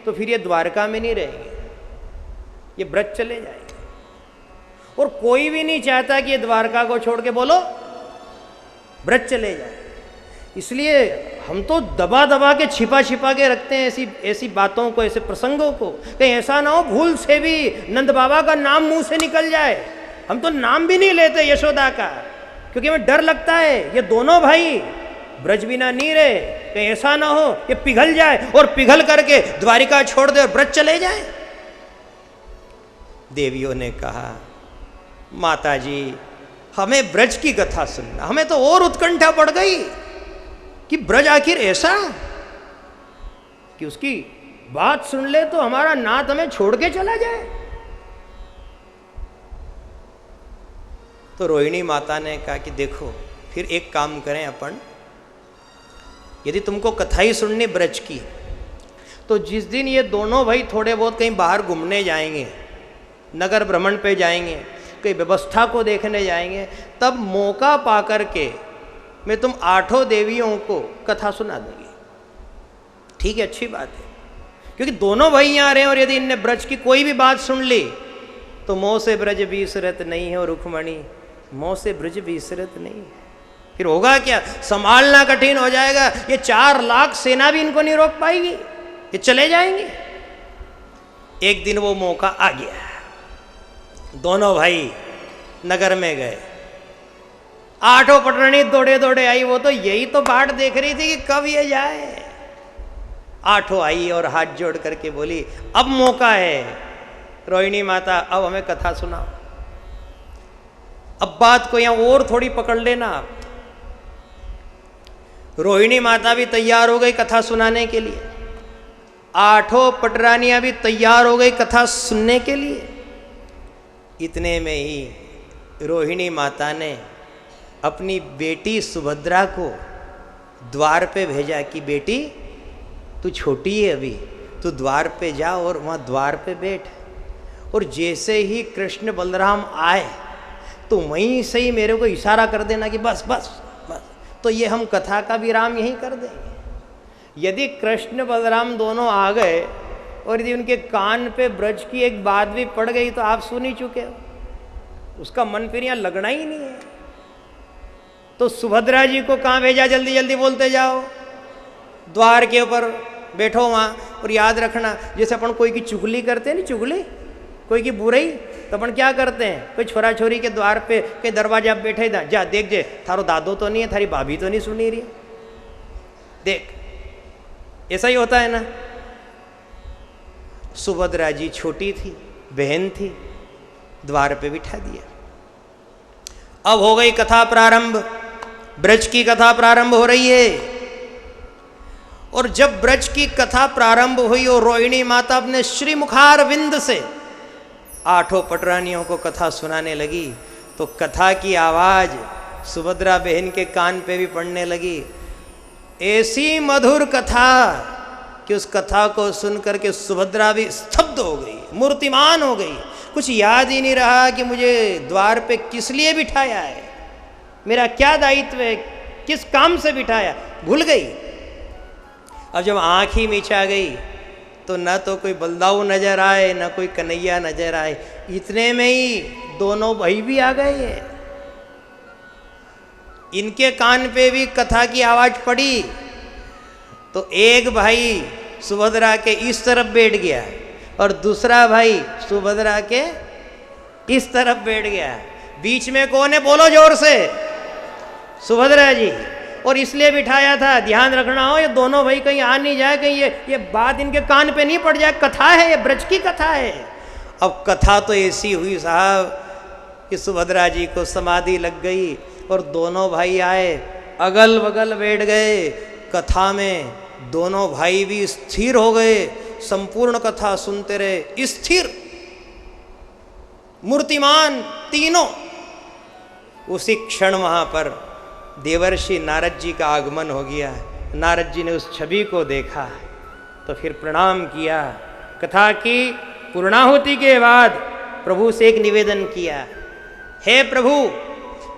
तो फिर ये द्वारका में नहीं रहेंगे, ये ब्रज चले जाएंगे। और कोई भी नहीं चाहता कि ये द्वारका को छोड़ के बोलो ब्रज चले जाए। इसलिए हम तो दबा दबा के छिपा छिपा के रखते हैं ऐसी बातों को, ऐसे प्रसंगों को। कहीं ऐसा ना हो भूल से भी नंद बाबा का नाम मुंह से निकल जाए। हम तो नाम भी नहीं लेते यशोदा का, क्योंकि हमें डर लगता है ये दोनों भाई ब्रज बिना नहीं रहे, कहीं ऐसा ना हो ये पिघल जाए और पिघल करके द्वारिका छोड़ दे और ब्रज चले जाए। देवियों ने कहा, माता जी हमें ब्रज की कथा सुनना। हमें तो और उत्कंठा बढ़ गई कि ब्रज आखिर ऐसा कि उसकी बात सुन ले तो हमारा नाथ हमें छोड़ के चला जाए। तो रोहिणी माता ने कहा कि देखो, फिर एक काम करें अपन, यदि तुमको कथा ही सुननी ब्रज की, तो जिस दिन ये दोनों भाई थोड़े बहुत कहीं बाहर घूमने जाएंगे, नगर भ्रमण पे जाएंगे, कहीं व्यवस्था को देखने जाएंगे, तब मौका पा करके मैं तुम 8 देवियों को कथा सुना दूंगी। ठीक है, अच्छी बात है, क्योंकि दोनों भाई यहाँ रहे और यदि इनने ब्रज की कोई भी बात सुन ली तो मोह से ब्रज बीसरत नहीं है, और रुक्मणी मोह से ब्रज बीसरत नहीं है। फिर होगा क्या, संभालना कठिन हो जाएगा। ये 4 लाख सेना भी इनको नहीं रोक पाएगी, ये चले जाएंगे। एक दिन वो मौका आ गया, दोनों भाई नगर में गए। 8 पटरानी दौड़े दौड़े आई। वो तो यही तो बाट देख रही थी कि कब ये जाए। 8 आई और हाथ जोड़ करके बोली, अब मौका है रोहिणी माता, अब हमें कथा सुनाओ। अब बात को यहां और थोड़ी पकड़ लेना आप। रोहिणी माता भी तैयार हो गई कथा सुनाने के लिए, 8 पटरानियां भी तैयार हो गई कथा सुनने के लिए। इतने में ही रोहिणी माता ने अपनी बेटी सुभद्रा को द्वार पे भेजा कि बेटी तू छोटी है अभी, तू द्वार पे जा और वहाँ द्वार पे बैठ, और जैसे ही कृष्ण बलराम आए तो वहीं से ही मेरे को इशारा कर देना कि बस बस बस। तो ये हम कथा का विराम यहीं कर देंगे। यदि कृष्ण बलराम दोनों आ गए और यदि उनके कान पे ब्रज की एक बात भी पड़ गई तो आप सुन ही चुके हो, उसका मन फिर यहाँ लगना ही नहीं है। तो सुभद्रा जी को कहाँ भेजा, जल्दी जल्दी बोलते जाओ, द्वार के ऊपर बैठो वहाँ। और याद रखना, जैसे अपन कोई की चुगली करते हैं ना, चुगली कोई की बुराई, तो अपन क्या करते हैं, कोई छोरा छोरी के द्वार पे के दरवाजे आप बैठे था, जा देख जे थारो दादो तो नहीं है, थारी भाभी तो नहीं सुनी रही, देख। ऐसा ही होता है ना। सुभद्रा जी छोटी थी, बहन थी, द्वार पे बिठा दिया। अब हो गई कथा प्रारंभ, ब्रज की कथा प्रारंभ हो रही है। और जब ब्रज की कथा प्रारंभ हुई और रोहिणी माता अपने श्रीमुखार विंद से 8 पटरानियों को कथा सुनाने लगी, तो कथा की आवाज सुभद्रा बहन के कान पे भी पड़ने लगी। ऐसी मधुर कथा कि उस कथा को सुनकर के सुभद्रा भी स्तब्ध हो गई, मूर्तिमान हो गई। कुछ याद ही नहीं रहा कि मुझे द्वार पे किस लिए बिठाया है, मेरा क्या दायित्व है, किस काम से बिठाया, भूल गई। अब जब आँख ही मिचा गई तो न तो कोई बलदाऊ नजर आए, न कोई कन्हैया नजर आए। इतने में ही दोनों भाई भी आ गए हैं। इनके कान पे भी कथा की आवाज पड़ी तो एक भाई सुभद्रा के इस तरफ बैठ गया और दूसरा भाई सुभद्रा के इस तरफ बैठ गया। बीच में कौन है, बोलो जोर से। सुभद्रा जी। और इसलिए बिठाया था, ध्यान रखना हो ये दोनों भाई कहीं आ नहीं जाए, कहीं ये बात इनके कान पे नहीं पड़ जाए। कथा है, ये ब्रज की कथा है। अब कथा तो ऐसी हुई साहब कि सुभद्रा जी को समाधि लग गई और दोनों भाई आए, अगल बगल बैठ गए। कथा में दोनों भाई भी स्थिर हो गए, संपूर्ण कथा सुनते रहे, स्थिर मूर्तिमान तीनों। उसी क्षण वहां पर देवर्षि नारद जी का आगमन हो गया। नारद जी ने उस छवि को देखा तो फिर प्रणाम किया। कथा की पूर्णाहुति के बाद प्रभु से एक निवेदन किया, हे प्रभु,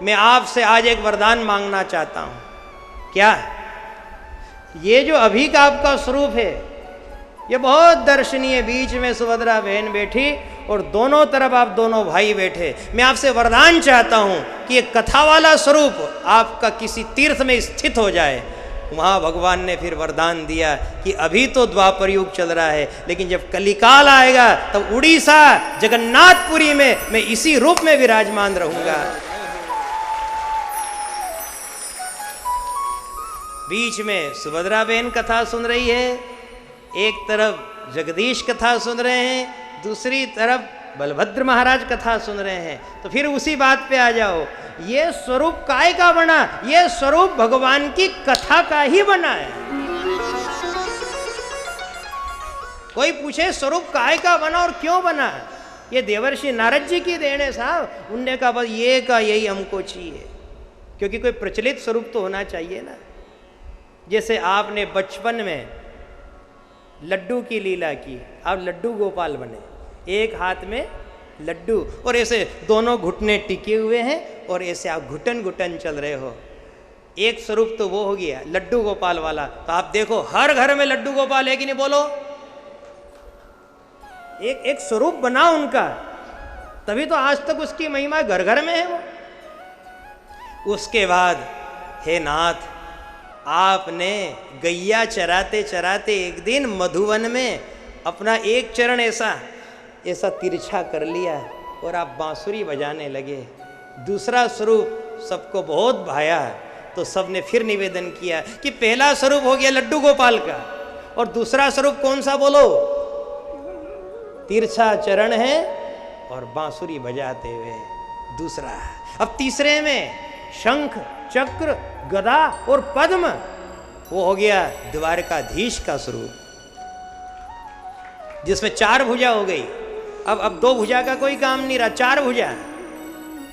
मैं आपसे आज एक वरदान मांगना चाहता हूं। क्या? ये जो अभी का आपका स्वरूप है ये बहुत दर्शनीय। बीच में सुभद्रा बहन बैठी और दोनों तरफ आप दोनों भाई बैठे। मैं आपसे वरदान चाहता हूं कि ये कथा वाला स्वरूप आपका किसी तीर्थ में स्थित हो जाए। वहाँ भगवान ने फिर वरदान दिया कि अभी तो द्वापर युग चल रहा है, लेकिन जब कलिकाल आएगा तब उड़ीसा जगन्नाथपुरी में मैं इसी रूप में विराजमान रहूंगा। बीच में सुभद्रा बहन कथा सुन रही है, एक तरफ जगदीश कथा सुन रहे हैं, दूसरी तरफ बलभद्र महाराज कथा सुन रहे हैं। तो फिर उसी बात पे आ जाओ, ये स्वरूप काय का बना? ये स्वरूप भगवान की कथा का ही बना है। कोई पूछे स्वरूप काय का बना और क्यों बना? ये देवर्षि नारद जी की देन है साहब। उनने कहा बस ये का यही हमको चाहिए, क्योंकि कोई प्रचलित स्वरूप तो होना चाहिए ना। जैसे आपने बचपन में लड्डू की लीला की, आप लड्डू गोपाल बने, एक हाथ में लड्डू और ऐसे दोनों घुटने टिके हुए हैं और ऐसे आप घुटन घुटन चल रहे हो। एक स्वरूप तो वो हो गया लड्डू गोपाल वाला। तो आप देखो हर घर में लड्डू गोपाल है कि नहीं, बोलो। एक स्वरूप बना उनका, तभी तो आज तक उसकी महिमा घर घर में है वो। उसके बाद हे नाथ, आपने गैया चराते चराते एक दिन मधुवन में अपना एक चरण ऐसा तिरछा कर लिया और आप बांसुरी बजाने लगे। दूसरा स्वरूप सबको बहुत भाया, तो सबने फिर निवेदन किया कि पहला स्वरूप हो गया लड्डू गोपाल का, और दूसरा स्वरूप कौन सा, बोलो। तिरछा चरण है और बांसुरी बजाते हुए दूसरा। अब तीसरे में शंख चक्र गदा और पद्म, वो हो गया द्वारकाधीश का स्वरूप, जिसमें 4 भुजा हो गई। अब 2 भुजा का कोई काम नहीं रहा, 4 भुजा,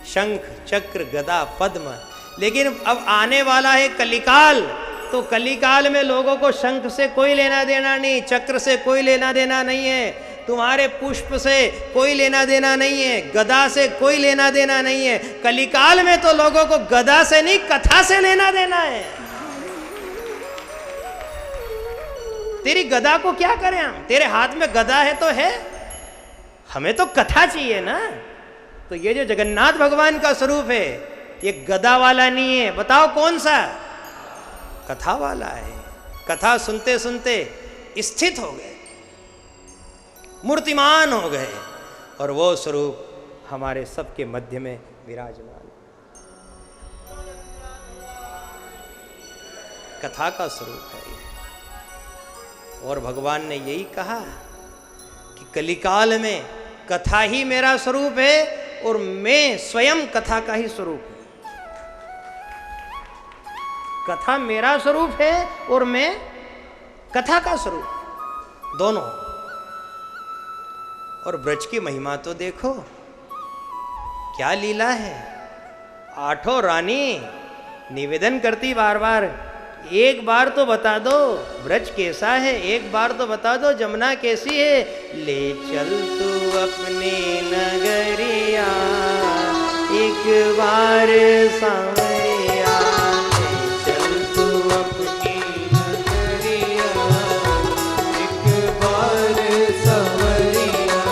शंख चक्र गदा पद्म। लेकिन अब आने वाला है कलिकाल, तो कलिकाल में लोगों को शंख से कोई लेना देना नहीं, चक्र से कोई लेना देना नहीं है, तुम्हारे पुष्प से कोई लेना देना नहीं है, गदा से कोई लेना देना नहीं है। कलिकाल में तो लोगों को गदा से नहीं, कथा से लेना देना है। तेरी गदा को क्या करें हम? तेरे हाथ में गदा है तो है, हमें तो कथा चाहिए ना। तो ये जो जगन्नाथ भगवान का स्वरूप है ये गदा वाला नहीं है, बताओ कौन सा? कथा वाला है। कथा सुनते सुनते स्थित हो गए, मूर्तिमान हो गए, और वो स्वरूप हमारे सबके मध्य में विराजमान। कथा का स्वरूप है। और भगवान ने यही कहा कि कलिकाल में कथा ही मेरा स्वरूप है और मैं स्वयं कथा का ही स्वरूप हूं। कथा मेरा स्वरूप है और मैं कथा का स्वरूप, दोनों। और ब्रज की महिमा तो देखो, क्या लीला है। 8 रानी निवेदन करती बार बार, एक बार तो बता दो ब्रज कैसा है, एक बार तो बता दो जमुना कैसी है। ले चल तू अपनी नगरिया एक बार सांवरिया, ले चल तू अपनी नगरिया एक बार सांवरिया,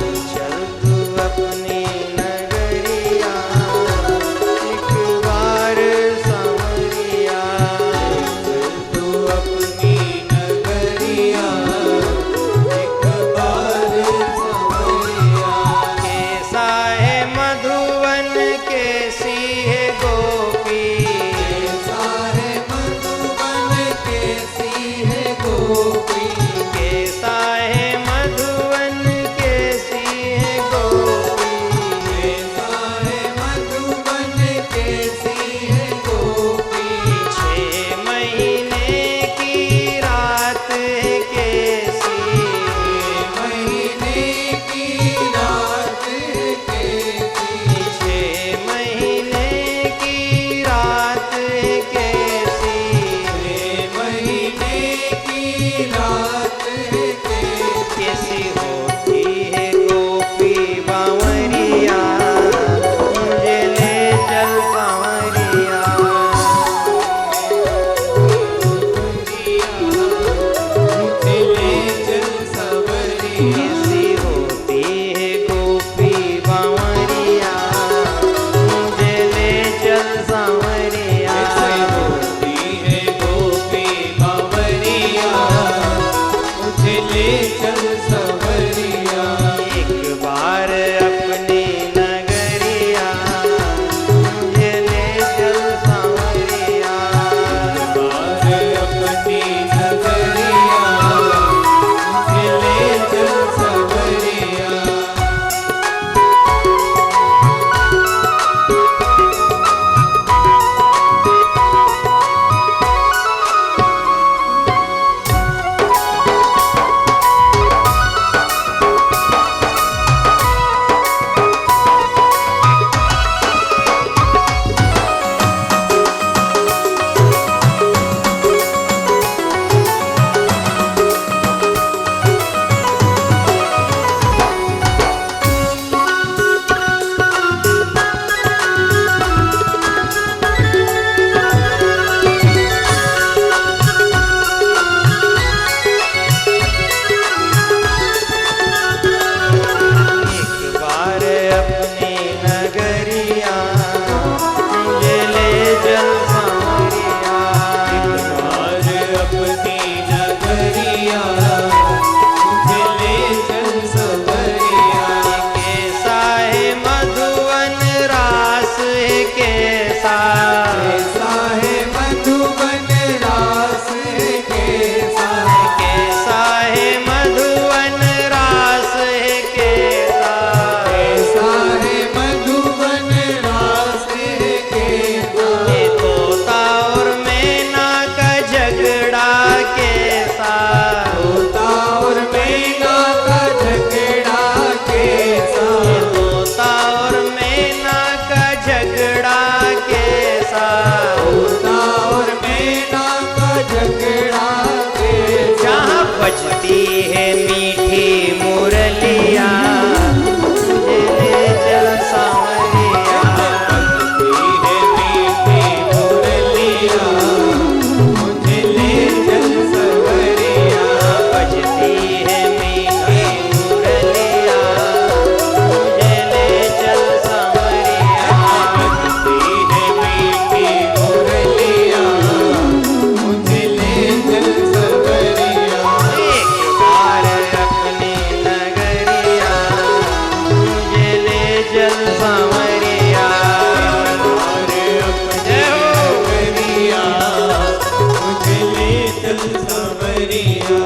ले चल तू अपनी नगरिया एक बार सांवरिया,
तू अपनी नगरिया एक बार सांवरिया।
कैसा है मधुवन कैसी है गोपी,
कैसा है मधुबन कैसी है गोपी,
कैसा है मधुवन कैसी है गोपी,
कैसा है मधुबन कैसी है गोपी।
6 महीने की रात है कैसी,
महीने की रात कैसी,
6 महीने की रात है कैसी,
महीने की रात कैसी।
कैसी होती है गोपी बावरिया, मुझे ले चल सांवरिया,
ले चल सवरिया,
कैसी होती है गोपी बावरिया, मुझे ले चल सांवरिया,
कैसे होती है गोपी बावरिया, मुझे ले चल सवरिया।
एक बार अपनी नगरिया मुझे ले चल सांवरिया,
बार अपनी नगरिया, मुझे ले चल सवरिया।
एक बार अपनी नगरिया मुझे ले चल सांवरिया,
बार अपनी नगरिया, मुझे ले चल सवरिया।
कैसा है मधुवन रास है कैसा,
कैसा है मधुबन रास कैसा,
कैसा है मधुवन रास है कैसा,
कैसा है मधुबन रास कैसा।
ये तोता और मैना का झगड़ा कैसा,
तोता और मैना का झगड़ा कैसा,
ये तोता और मैना का झगड़ा कैसा,
तोता और मैना का झगड़ा कैसा।
जहाँ बजती है मीठी मुरलिया मुझे ले चल सांवरिया,
बजती है मीठी मुरलिया, मुझे ले चल सवरिया।
बजती है मीठी मुरलिया मुझे ले चल सांवरिया,
बजती है मीठी मुरलिया, मुझे ले चल सवरिया।
एक बार अपनी नगरिया मुझे ले चल सांवरिया,
और अपनी नगरिया, मुझे ले चल सवरिया।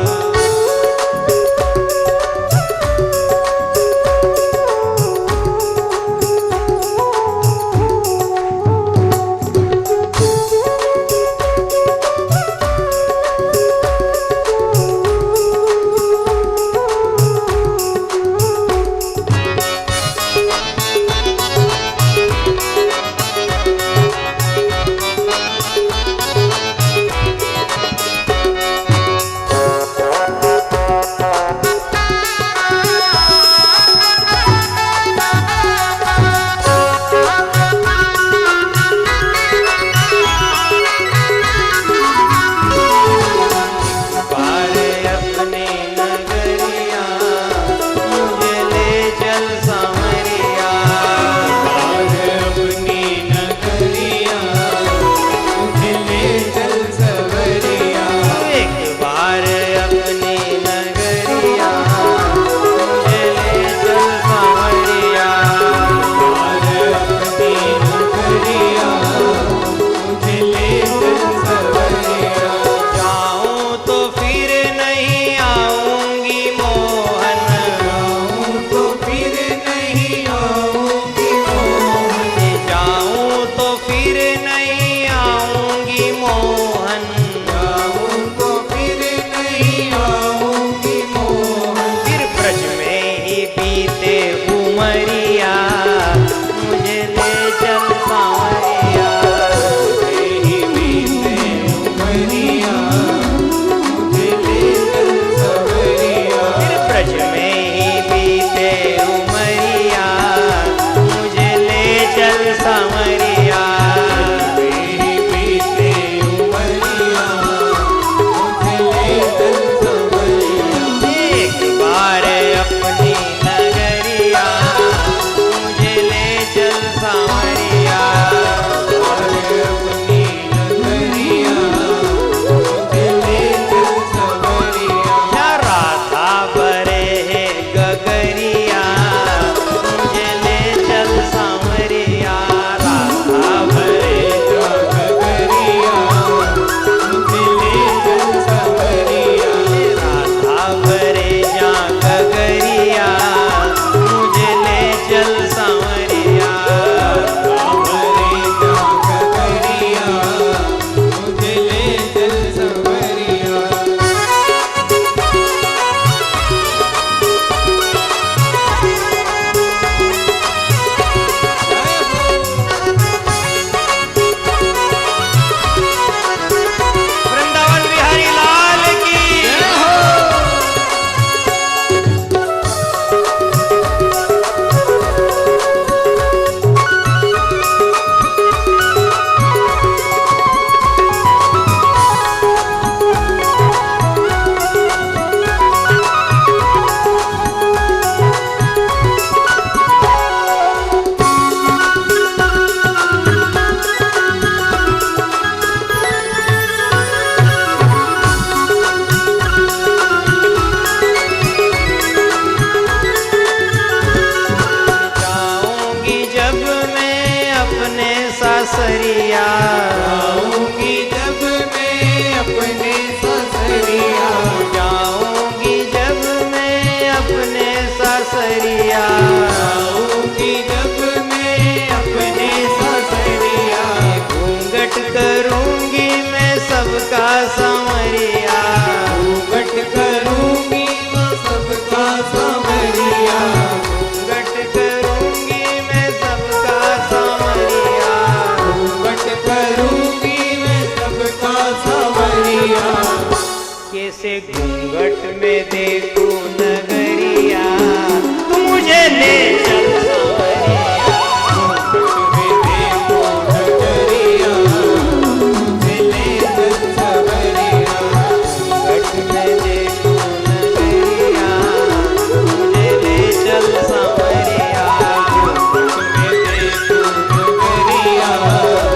कैसे घूंघट में देखूं नगरिया, तू मुझे ले चल सांवरिया।
घूंघट में देखो नगरिया, मुझे ले चल सांवरिया।
घूंघट में देखूं नगरिया, मुझे ले चल सांवरिया।
घूंघट में देखो नगरिया,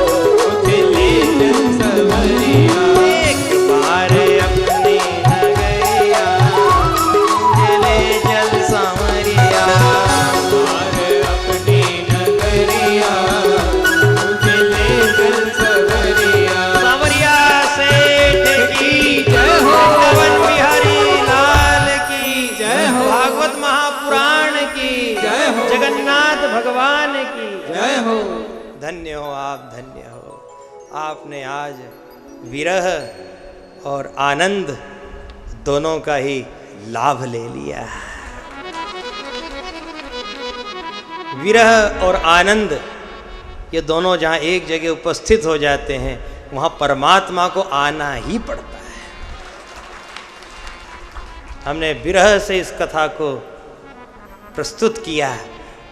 मुझे ले चल सांवरिया।
एक बार अपनी नगरिया, मुझे ले चल सांवरिया।
मारे अपनी नगरिया, मुझे ले चल सांवरिया।
सांवरिया सेठ की जय हो, पवन बिहारी लाल की
जय हो।
भागवत महापुराण की
जय हो।
जगन्नाथ भगवान की
जय हो।
धन्य हो आप, धन्य हो। आपने आज विरह और आनंद दोनों का ही लाभ ले लिया। विरह और आनंद ये दोनों जहाँ एक जगह उपस्थित हो जाते हैं, वहाँ परमात्मा को आना ही पड़ता है। हमने विरह से इस कथा को प्रस्तुत किया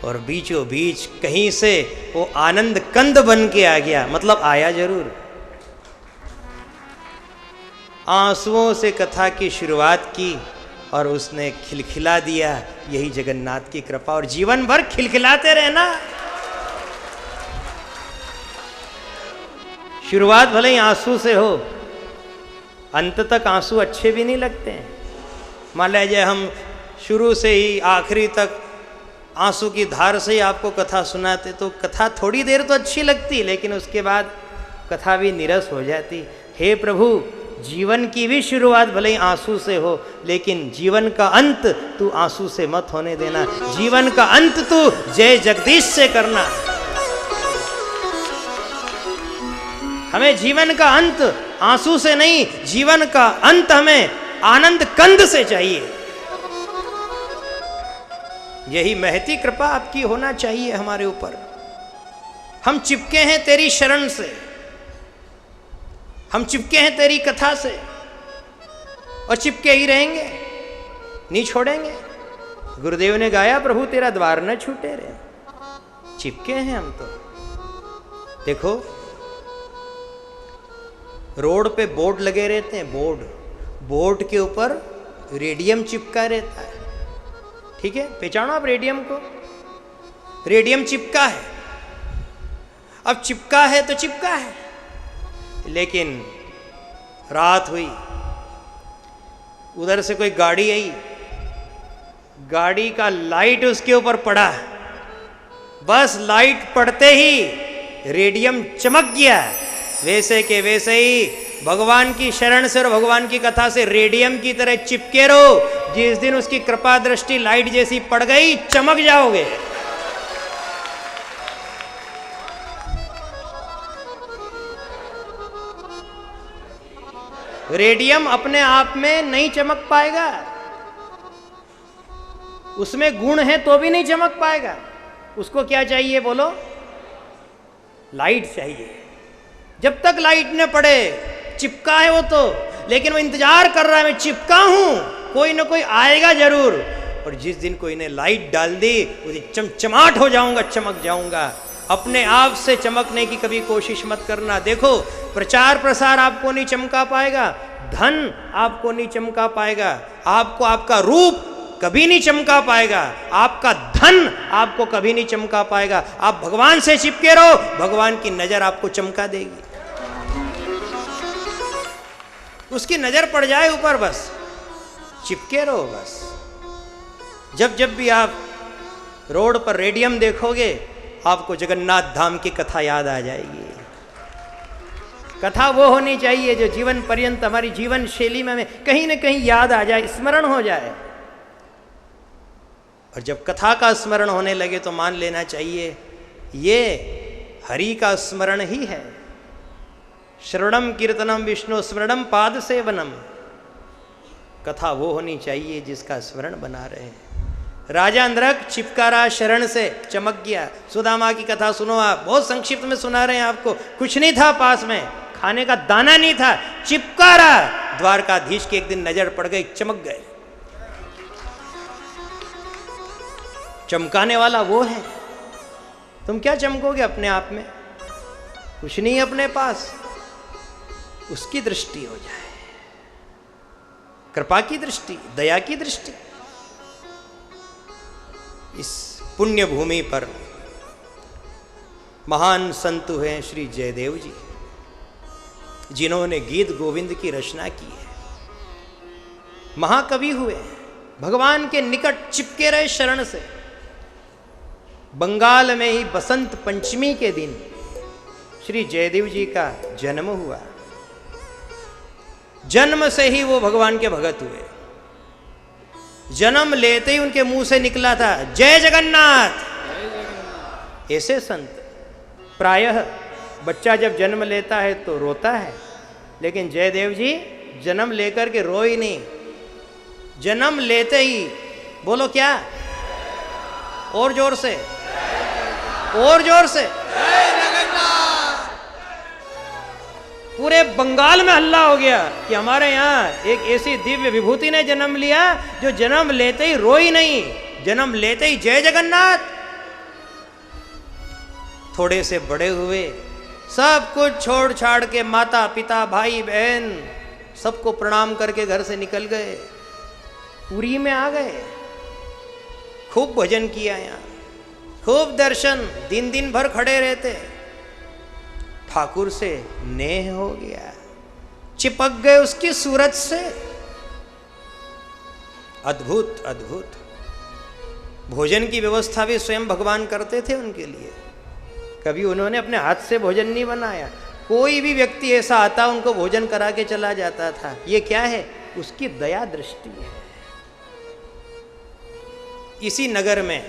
और बीचों बीच कहीं से वो आनंद कंद बन के आ गया, मतलब आया जरूर। आंसुओं से कथा की शुरुआत की और उसने खिलखिला दिया। यही जगन्नाथ की कृपा, और जीवन भर खिलखिलाते रहना। शुरुआत भले ही आंसू से हो, अंत तक आंसू अच्छे भी नहीं लगते हैं। मान लीजिए हम शुरू से ही आखिरी तक आंसू की धार से ही आपको कथा सुनाते, तो कथा थोड़ी देर तो अच्छी लगती, लेकिन उसके बाद कथा भी निरस हो जाती। हे प्रभु, जीवन की भी शुरुआत भले ही आंसू से हो, लेकिन जीवन का अंत तू आंसू से मत होने देना। जीवन का अंत तू जय जगदीश से करना। हमें जीवन का अंत आंसू से नहीं, जीवन का अंत हमें आनंद कंद से चाहिए। यही महती कृपा आपकी होना चाहिए हमारे ऊपर। हम चिपके हैं तेरी शरण से, हम चिपके हैं तेरी कथा से, और चिपके ही रहेंगे, नहीं छोड़ेंगे। गुरुदेव ने गाया, प्रभु तेरा द्वार न छूटे रे। चिपके हैं हम तो। देखो रोड पे बोर्ड लगे रहते हैं, बोर्ड के ऊपर रेडियम चिपका रहता है, ठीक है, पहचानो आप रेडियम को। रेडियम चिपका है, अब चिपका है तो चिपका है, लेकिन रात हुई, उधर से कोई गाड़ी आई, गाड़ी का लाइट उसके ऊपर पड़ा, बस लाइट पड़ते ही रेडियम चमक गया। वैसे के वैसे ही भगवान की शरण से और भगवान की कथा से रेडियम की तरह चिपके रहो। जिस दिन उसकी कृपा दृष्टि लाइट जैसी पड़ गई, चमक जाओगे। रेडियम अपने आप में नहीं चमक पाएगा, उसमें गुण है तो भी नहीं चमक पाएगा। उसको क्या चाहिए बोलो? लाइट चाहिए। जब तक लाइट न पड़े, चिपका है वो तो, लेकिन वो इंतजार कर रहा है, मैं चिपका हूं, कोई ना कोई आएगा जरूर। और जिस दिन कोई ने लाइट डाल दी, उस दिन चमचमाट हो जाऊंगा, चमक जाऊंगा। अपने आप से चमकने की कभी कोशिश मत करना। देखो, प्रचार प्रसार आपको नहीं चमका पाएगा, धन आपको नहीं चमका पाएगा, आपको आपका रूप कभी नहीं चमका पाएगा, आपका धन आपको कभी नहीं चमका पाएगा। आप भगवान से चिपके रहो, भगवान की नजर आपको चमका देगी। उसकी नजर पड़ जाए ऊपर, बस चिपके रहो बस। जब जब भी आप रोड पर रेडियम देखोगे, आपको जगन्नाथ धाम की कथा याद आ जाएगी। कथा वो होनी चाहिए जो जीवन पर्यंत हमारी जीवन शैली में हमें कहीं न कहीं याद आ जाए, स्मरण हो जाए। और जब कथा का स्मरण होने लगे तो मान लेना चाहिए ये हरि का स्मरण ही है। श्रवणम कीर्तनम विष्णु स्मरणम पाद सेवनम। कथा वो होनी चाहिए जिसका स्मरण बना रहे। राजा अंधरक चिपका रहा शरण से, चमक गया। सुदामा की कथा सुनो आप, बहुत संक्षिप्त में सुना रहे हैं आपको। कुछ नहीं था पास में, खाने का दाना नहीं था, चिपका रहा, द्वारकाधीश की एक दिन नजर पड़ गई, चमक गए। चमकाने वाला वो है, तुम क्या चमकोगे अपने आप में? कुछ नहीं अपने पास। उसकी दृष्टि हो जाए, कृपा की दृष्टि, दया की दृष्टि। इस पुण्य भूमि पर महान संत हैं श्री जयदेव जी, जिन्होंने गीत गोविंद की रचना की है। महाकवि हुए, भगवान के निकट चिपके रहे शरण से। बंगाल में ही बसंत पंचमी के दिन श्री जयदेव जी का जन्म हुआ। जन्म से ही वो भगवान के भगत हुए। जन्म लेते ही उनके मुंह से निकला था जय जगन्नाथ। ऐसे संत प्रायः बच्चा जब जन्म लेता है तो रोता है, लेकिन जयदेव जी जन्म लेकर के रोई नहीं, जन्म लेते ही बोलो क्या, और जोर से, और जोर से, पूरे बंगाल में हल्ला हो गया कि हमारे यहाँ एक ऐसी दिव्य विभूति ने जन्म लिया जो जन्म लेते ही रोई नहीं, जन्म लेते ही जय जगन्नाथ। थोड़े से बड़े हुए, सब कुछ छोड़ छाड़ के माता पिता भाई बहन सबको प्रणाम करके घर से निकल गए, पुरी में आ गए। खूब भजन किया यहाँ, खूब दर्शन, दिन दिन भर खड़े रहते। ठाकुर से नेह हो गया, चिपक गए उसकी सूरत से। अद्भुत अद्भुत। भोजन की व्यवस्था भी स्वयं भगवान करते थे उनके लिए। कभी उन्होंने अपने हाथ से भोजन नहीं बनाया, कोई भी व्यक्ति ऐसा आता उनको भोजन करा के चला जाता था। ये क्या है? उसकी दया दृष्टि है। इसी नगर में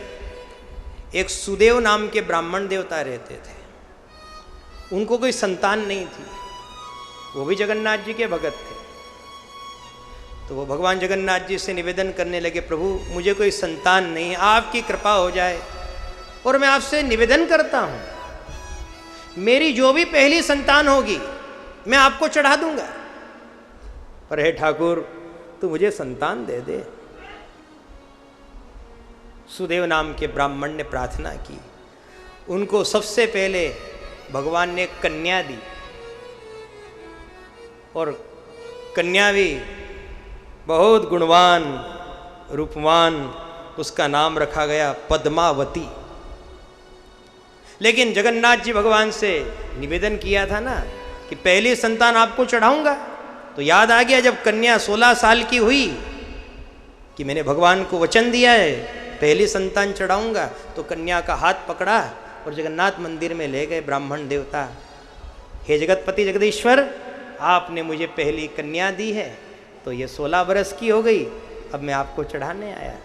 एक सुदेव नाम के ब्राह्मण देवता रहते थे। उनको कोई संतान नहीं थी, वो भी जगन्नाथ जी के भगत थे। तो वो भगवान जगन्नाथ जी से निवेदन करने लगे, प्रभु मुझे कोई संतान नहीं, आपकी कृपा हो जाए और मैं आपसे निवेदन करता हूँ, मेरी जो भी पहली संतान होगी मैं आपको चढ़ा दूंगा, पर हे ठाकुर तू मुझे संतान दे दे। सुदेव नाम के ब्राह्मण ने प्रार्थना की। उनको सबसे पहले भगवान ने कन्या दी, और कन्या भी बहुत गुणवान रूपवान, उसका नाम रखा गया पद्मावती। लेकिन जगन्नाथ जी भगवान से निवेदन किया था ना कि पहली संतान आपको चढ़ाऊंगा, तो याद आ गया जब कन्या 16 साल की हुई कि मैंने भगवान को वचन दिया है पहली संतान चढ़ाऊंगा, तो कन्या का हाथ पकड़ा और जगन्नाथ मंदिर में ले गए ब्राह्मण देवता। हे जगतपति जगदीश्वर, आपने मुझे पहली कन्या दी है, तो ये 16 वर्ष की हो गई, अब मैं आपको चढ़ाने आया।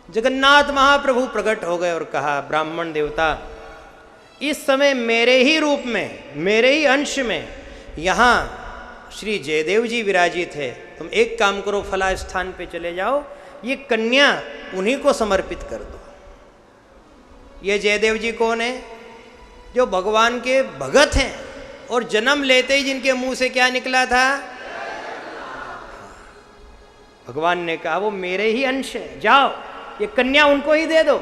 जगन्नाथ महाप्रभु प्रकट हो गए और कहा, ब्राह्मण देवता इस समय मेरे ही रूप में, मेरे ही अंश में यहाँ श्री जयदेव जी विराजित है, तुम एक काम करो, फला स्थान पे चले जाओ, ये कन्या उन्हीं को समर्पित कर दो। ये जयदेव जी कौन है? जो भगवान के भगत हैं, और जन्म लेते ही जिनके मुंह से क्या निकला था? भगवान ने कहा वो मेरे ही अंश है, जाओ ये कन्या उनको ही दे दो।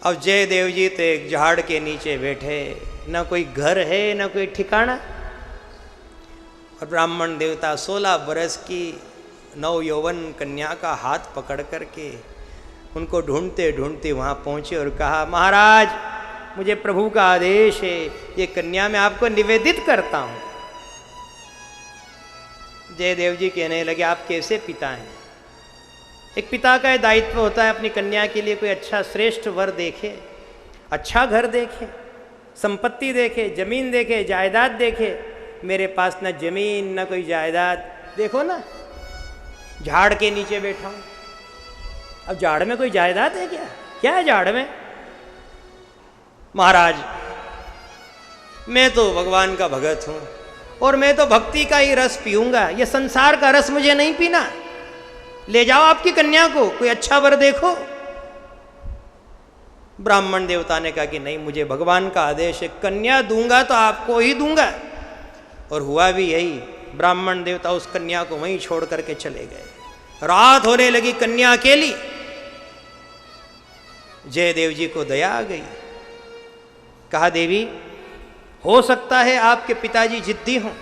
अब जयदेव जी तो एक झाड़ के नीचे बैठे, ना कोई घर है ना कोई ठिकाना, और ब्राह्मण देवता 16 वर्ष की नव यौवन कन्या का हाथ पकड़ करके उनको ढूंढते ढूंढते वहाँ पहुँचे और कहा, महाराज मुझे प्रभु का आदेश है, ये कन्या मैं आपको निवेदित करता हूँ। जयदेव जी कहने लगे, आप कैसे पिता हैं? एक पिता का दायित्व होता है अपनी कन्या के लिए कोई अच्छा श्रेष्ठ वर देखे, अच्छा घर देखे, संपत्ति देखे, जमीन देखे, जायदाद देखे। मेरे पास न जमीन न कोई जायदाद, देखो ना झाड़ के नीचे बैठा हूँ। अब झाड़ में कोई जायदाद है क्या? क्या है झाड़ में? महाराज मैं तो भगवान का भगत हूँ और मैं तो भक्ति का ही रस पीऊंगा, ये संसार का रस मुझे नहीं पीना। ले जाओ आपकी कन्या को, कोई अच्छा वर देखो। ब्राह्मण देवता ने कहा कि नहीं, मुझे भगवान का आदेश है, कन्या दूंगा तो आपको ही दूंगा। और हुआ भी यही, ब्राह्मण देवता उस कन्या को वहीं छोड़ करके चले गए। रात होने लगी, कन्या अकेली। जयदेव जी को दया आ गई। कहा, देवी हो सकता है आपके पिताजी जिद्दी हों,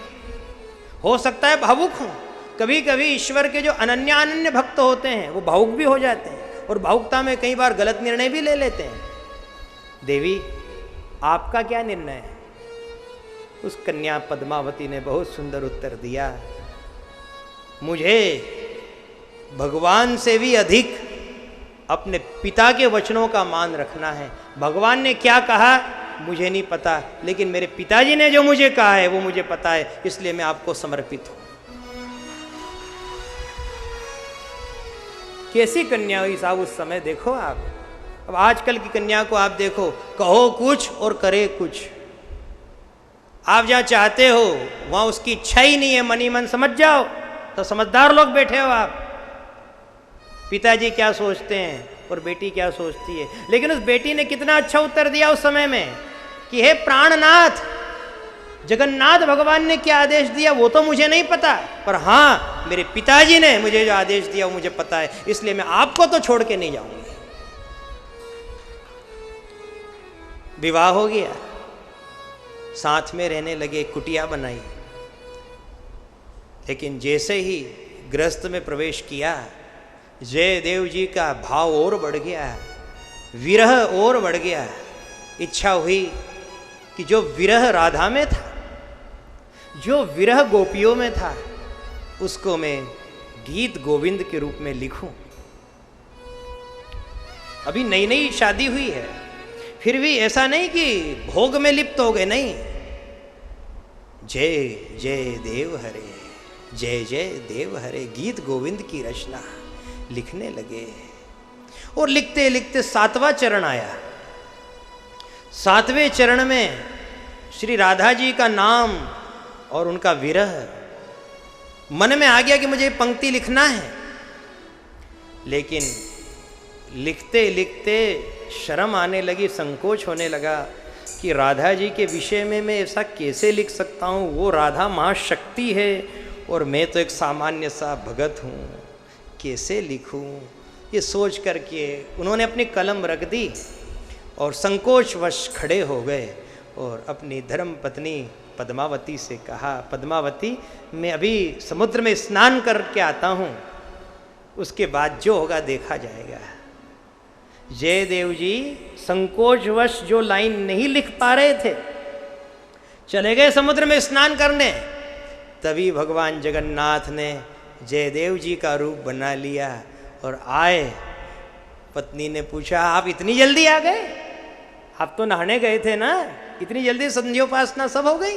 हो सकता है भावुक हों। कभी कभी ईश्वर के जो अनन्य भक्त होते हैं वो भावुक भी हो जाते हैं और भावुकता में कई बार गलत निर्णय भी ले लेते हैं। देवी आपका क्या निर्णय है? उस कन्या पद्मावती ने बहुत सुंदर उत्तर दिया, मुझे भगवान से भी अधिक अपने पिता के वचनों का मान रखना है। भगवान ने क्या कहा मुझे नहीं पता, लेकिन मेरे पिताजी ने जो मुझे कहा है वो मुझे पता है, इसलिए मैं आपको समर्पित हूं। कैसी कन्या हुई साहब उस समय, देखो आप। अब आजकल की कन्या को आप देखो, कहो कुछ और करे कुछ। आप जहां चाहते हो वहां उसकी इच्छा ही नहीं है, मन ही मन समझ जाओ। तो समझदार लोग बैठे हो आप। पिताजी क्या सोचते हैं और बेटी क्या सोचती है। लेकिन उस बेटी ने कितना अच्छा उत्तर दिया उस समय में कि हे प्राणनाथ, जगन्नाथ भगवान ने क्या आदेश दिया वो तो मुझे नहीं पता, पर हाँ मेरे पिताजी ने मुझे जो आदेश दिया वो मुझे पता है, इसलिए मैं आपको तो छोड़ के नहीं जाऊंगी। विवाह हो गया, साथ में रहने लगे, कुटिया बनाई। लेकिन जैसे ही गृहस्थ में प्रवेश किया, जयदेव जी का भाव और बढ़ गया, विरह और बढ़ गया। इच्छा हुई कि जो विरह राधा में था, जो विरह गोपियों में था, उसको मैं गीत गोविंद के रूप में लिखूं। अभी नई नई शादी हुई है, फिर भी ऐसा नहीं कि भोग में लिप्त हो गए, नहीं। जय जय देव हरे, जय जय देव हरे, गीत गोविंद की रचना लिखने लगे। और लिखते लिखते 7वां चरण आया। 7वें चरण में श्री राधा जी का नाम और उनका विरह मन में आ गया कि मुझे पंक्ति लिखना है। लेकिन लिखते लिखते शर्म आने लगी, संकोच होने लगा कि राधा जी के विषय में मैं ऐसा कैसे लिख सकता हूँ। वो राधा महाशक्ति है और मैं तो एक सामान्य सा भगत हूँ, कैसे लिखूं। ये सोच करके उन्होंने अपनी कलम रख दी और संकोचवश खड़े हो गए और अपनी धर्म पत्नी पद्मावती से कहा, पद्मावती मैं अभी समुद्र में स्नान करके आता हूँ, उसके बाद जो होगा देखा जाएगा। जयदेव जी संकोचवश जो लाइन नहीं लिख पा रहे थे, चले गए समुद्र में स्नान करने। तभी भगवान जगन्नाथ ने जयदेव जी का रूप बना लिया और आए। पत्नी ने पूछा, आप इतनी जल्दी आ गए? आप तो नहाने गए थे ना, इतनी जल्दी संध्योपासना सब हो गई?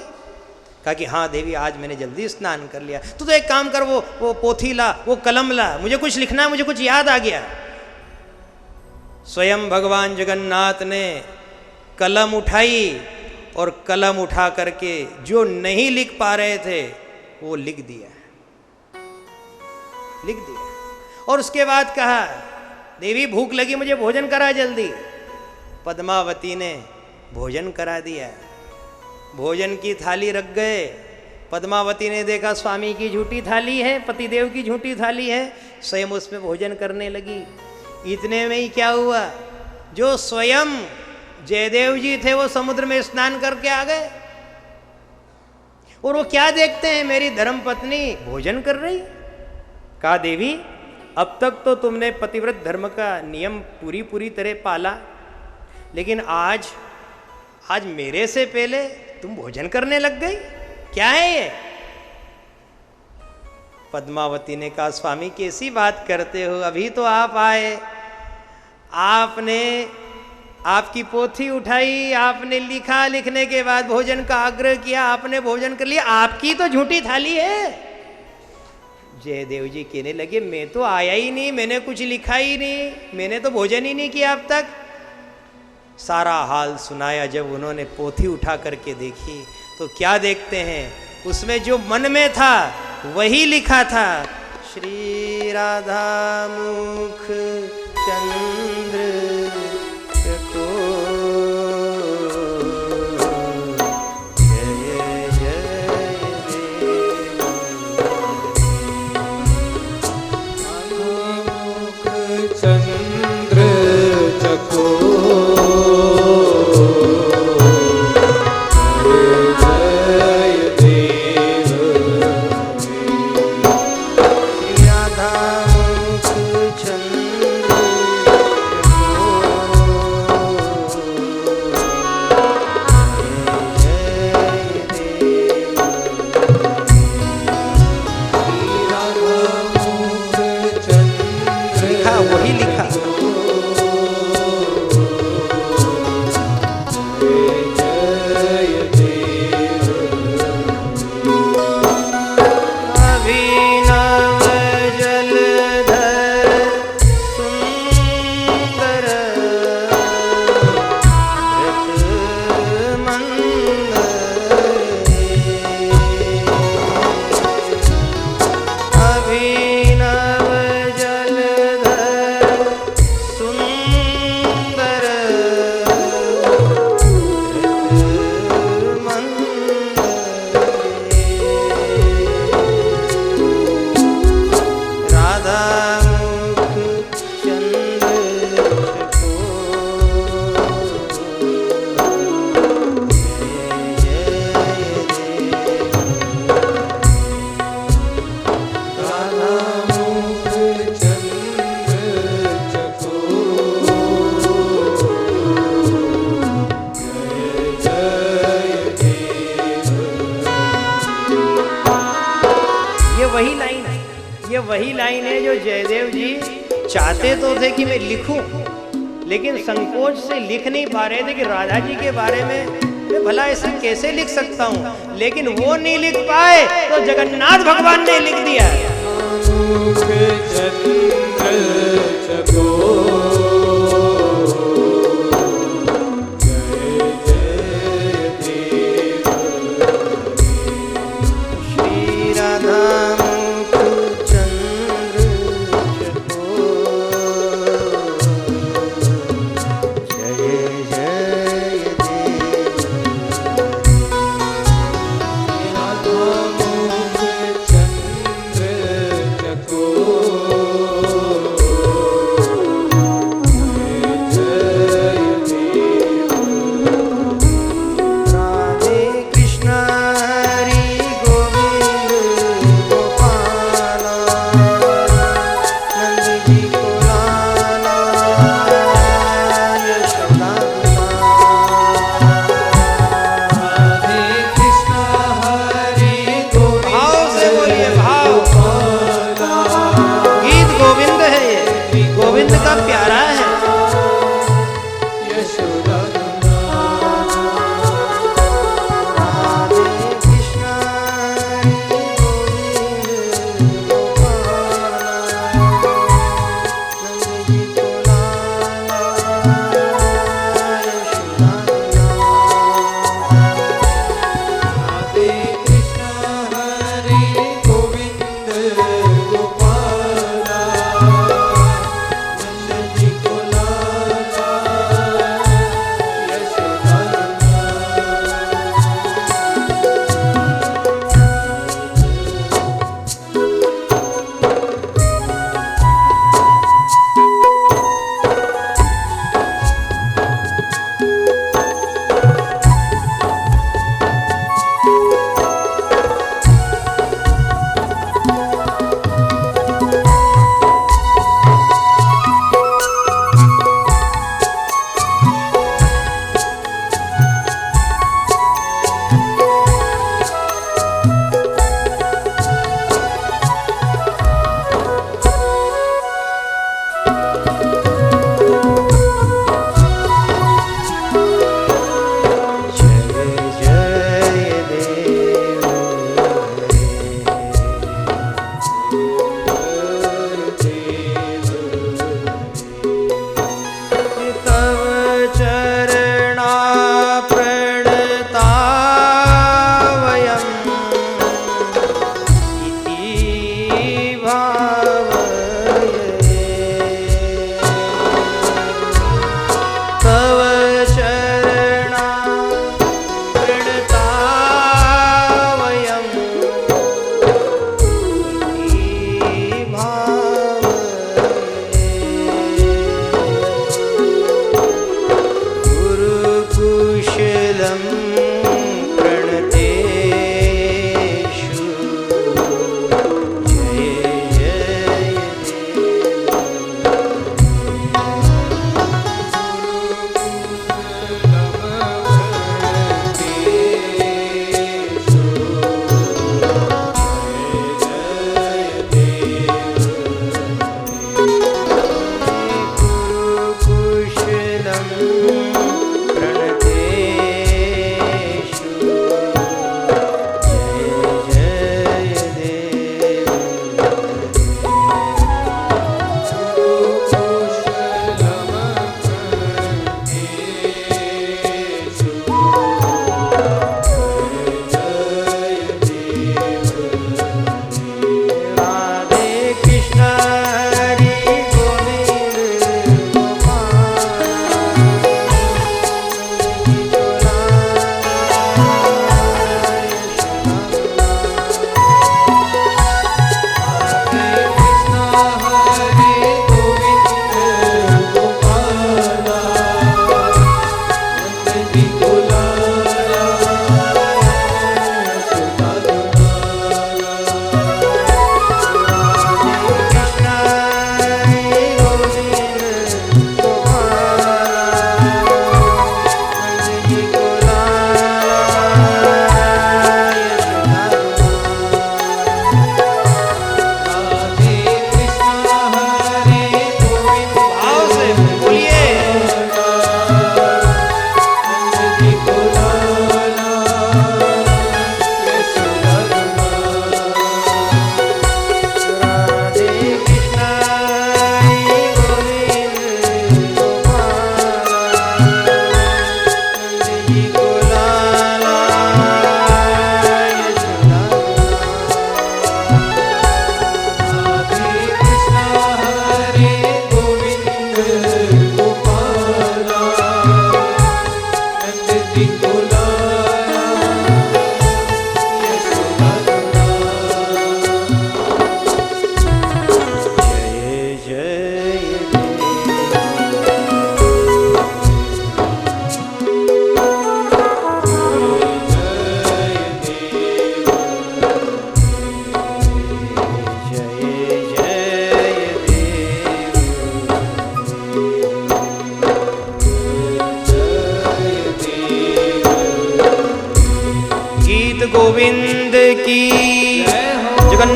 कहा कि हाँ देवी, आज मैंने जल्दी स्नान कर लिया। तो एक काम कर, वो पोथी ला, वो कलम ला, मुझे कुछ लिखना है, मुझे कुछ याद आ गया। स्वयं भगवान जगन्नाथ ने कलम उठाई और कलम उठा करके जो नहीं लिख पा रहे थे वो लिख दिया। और उसके बाद कहा, देवी भूख लगी, मुझे भोजन करा जल्दी। पद्मावती ने भोजन करा दिया। भोजन की थाली रख गए। पद्मावती ने देखा स्वामी की झूठी थाली है, पतिदेव की झूठी थाली है, स्वयं उसमें भोजन करने लगी। इतने में ही क्या हुआ, जो स्वयं जयदेव जी थे वो समुद्र में स्नान करके आ गए। और वो क्या देखते हैं, मेरी धर्मपत्नी भोजन कर रही। कहा, देवी अब तक तो तुमने पतिव्रत धर्म का नियम पूरी तरह पाला, लेकिन आज मेरे से पहले तुम भोजन करने लग गई, क्या है ये? पद्मावती ने कहा, स्वामी कैसी बात करते हो, अभी तो आप आए, आपने आपकी पोथी उठाई, आपने लिखा, लिखने के बाद भोजन का आग्रह किया, आपने भोजन कर लिया, आपकी तो झूठी थाली है। जयदेव जी कहने लगे, मैं तो आया ही नहीं, मैंने कुछ लिखा ही नहीं, मैंने तो भोजन ही नहीं किया अब तक। सारा हाल सुनाया। जब उन्होंने पोथी उठा करके देखी तो क्या देखते हैं, उसमें जो मन में था वही लिखा था, श्री राधा मुख चंद्र को जय जय लाइन, ये वही लाइन है जो जयदेव जी चाहते तो थे कि मैं लिखूं, लेकिन संकोच से लिख नहीं पा रहे थे कि राधा जी के बारे में मैं भला ऐसा कैसे लिख सकता हूं, लेकिन वो नहीं लिख पाए तो जगन्नाथ भगवान ने लिख दिया। श्री राधा चंद्र जय जय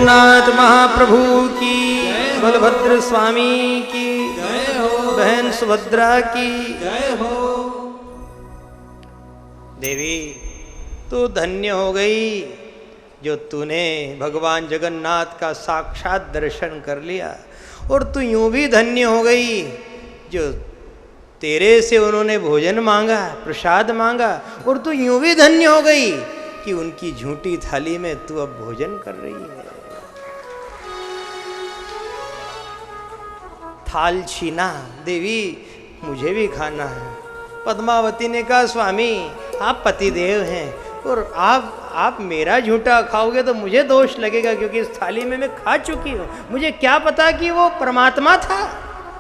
जगन्नाथ महाप्रभु की,
जय हो।
बलभद्र स्वामी की,
जय हो।
बहन सुभद्रा की
जय हो।
देवी तू धन्य हो गई जो तूने भगवान जगन्नाथ का साक्षात दर्शन कर लिया, और तू यूं भी धन्य हो गई जो तेरे से उन्होंने भोजन मांगा, प्रसाद मांगा, और तू यूं भी धन्य हो गई कि उनकी झूठी थाली में तू अब भोजन कर रही है। थाल छीना, देवी मुझे भी खाना है। पद्मावती ने कहा स्वामी आप पतिदेव हैं और आप मेरा झूठा खाओगे तो मुझे दोष लगेगा, क्योंकि इस थाली में मैं खा चुकी हूँ। मुझे क्या पता कि वो परमात्मा था,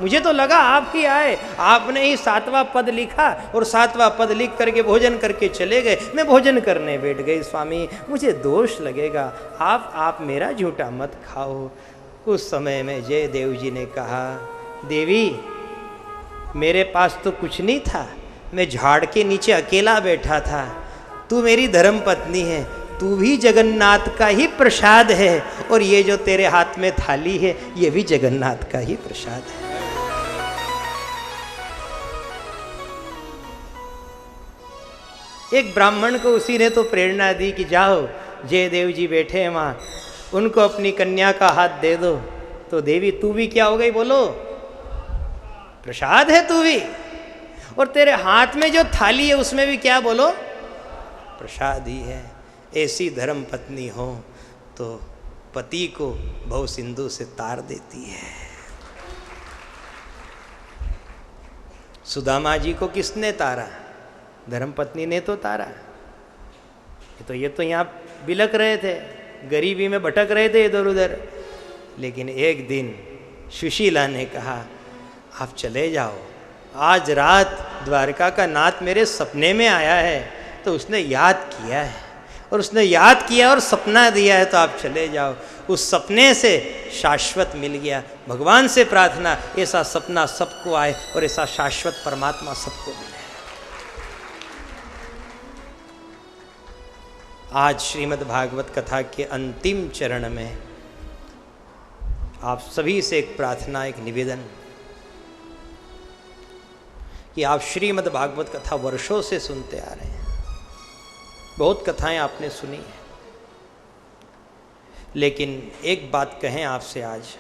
मुझे तो लगा आप ही आए, आपने ही 7वां पद लिखा और 7वां पद लिख करके भोजन करके चले गए। मैं भोजन करने बैठ गई, स्वामी मुझे दोष लगेगा, आप मेरा झूठा मत खाओ। उस समय में जयदेव जी ने कहा देवी मेरे पास तो कुछ नहीं था, मैं झाड़ के नीचे अकेला बैठा था, तू मेरी धर्म पत्नी है, तू भी जगन्नाथ का ही प्रसाद है, और ये जो तेरे हाथ में थाली है ये भी जगन्नाथ का ही प्रसाद है। एक ब्राह्मण को उसी ने तो प्रेरणा दी कि जाओ जयदेव जी बैठे हैं वहाँ, उनको अपनी कन्या का हाथ दे दो। तो देवी तू भी क्या हो गई बोलो, प्रसाद है तू भी, और तेरे हाथ में जो थाली है उसमें भी क्या बोलो, प्रसाद ही है। ऐसी धर्म पत्नी हो तो पति को भव सिंधु से तार देती है। सुदामा जी को किसने तारा, धर्म पत्नी ने तो तारा। ये तो यहाँ बिलक रहे थे, गरीबी में भटक रहे थे इधर उधर, लेकिन एक दिन सुशीला ने कहा आप चले जाओ, आज रात द्वारका का नाथ मेरे सपने में आया है, तो उसने याद किया है, और उसने याद किया और सपना दिया है, तो आप चले जाओ। उस सपने से शाश्वत मिल गया। भगवान से प्रार्थना ऐसा सपना सबको आए और ऐसा शाश्वत परमात्मा सबको मिले। आज श्रीमद् भागवत कथा के अंतिम चरण में आप सभी से एक प्रार्थना, एक निवेदन कि आप श्रीमद् भागवत कथा वर्षों से सुनते आ रहे हैं, बहुत कथाएं आपने सुनी हैं, लेकिन एक बात कहें आपसे आज,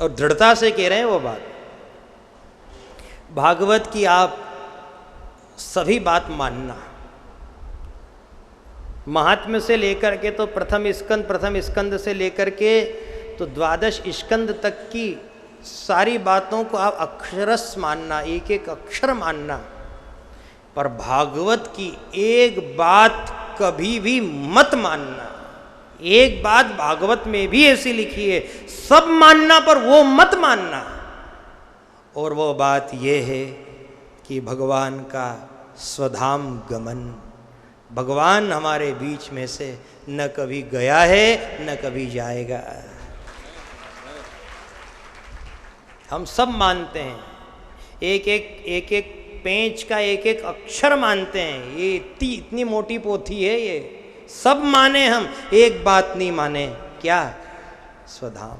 और दृढ़ता से कह रहे हैं वो बात, भागवत की आप सभी बात मानना, महात्म्य से लेकर के तो प्रथम स्कंद से लेकर के तो 12 स्कंद तक की सारी बातों को आप अक्षरश मानना, एक एक अक्षर मानना, पर भागवत की एक बात कभी भी मत मानना। एक बात भागवत में भी ऐसी लिखी है, सब मानना पर वो मत मानना, और वो बात ये है कि भगवान का स्वधाम गमन, भगवान हमारे बीच में से न कभी गया है न कभी जाएगा। हम सब मानते हैं, एक एक पेंच का एक एक अक्षर मानते हैं, ये इतनी मोटी पोथी है, ये सब माने हम, एक बात नहीं माने, क्या, स्वधाम।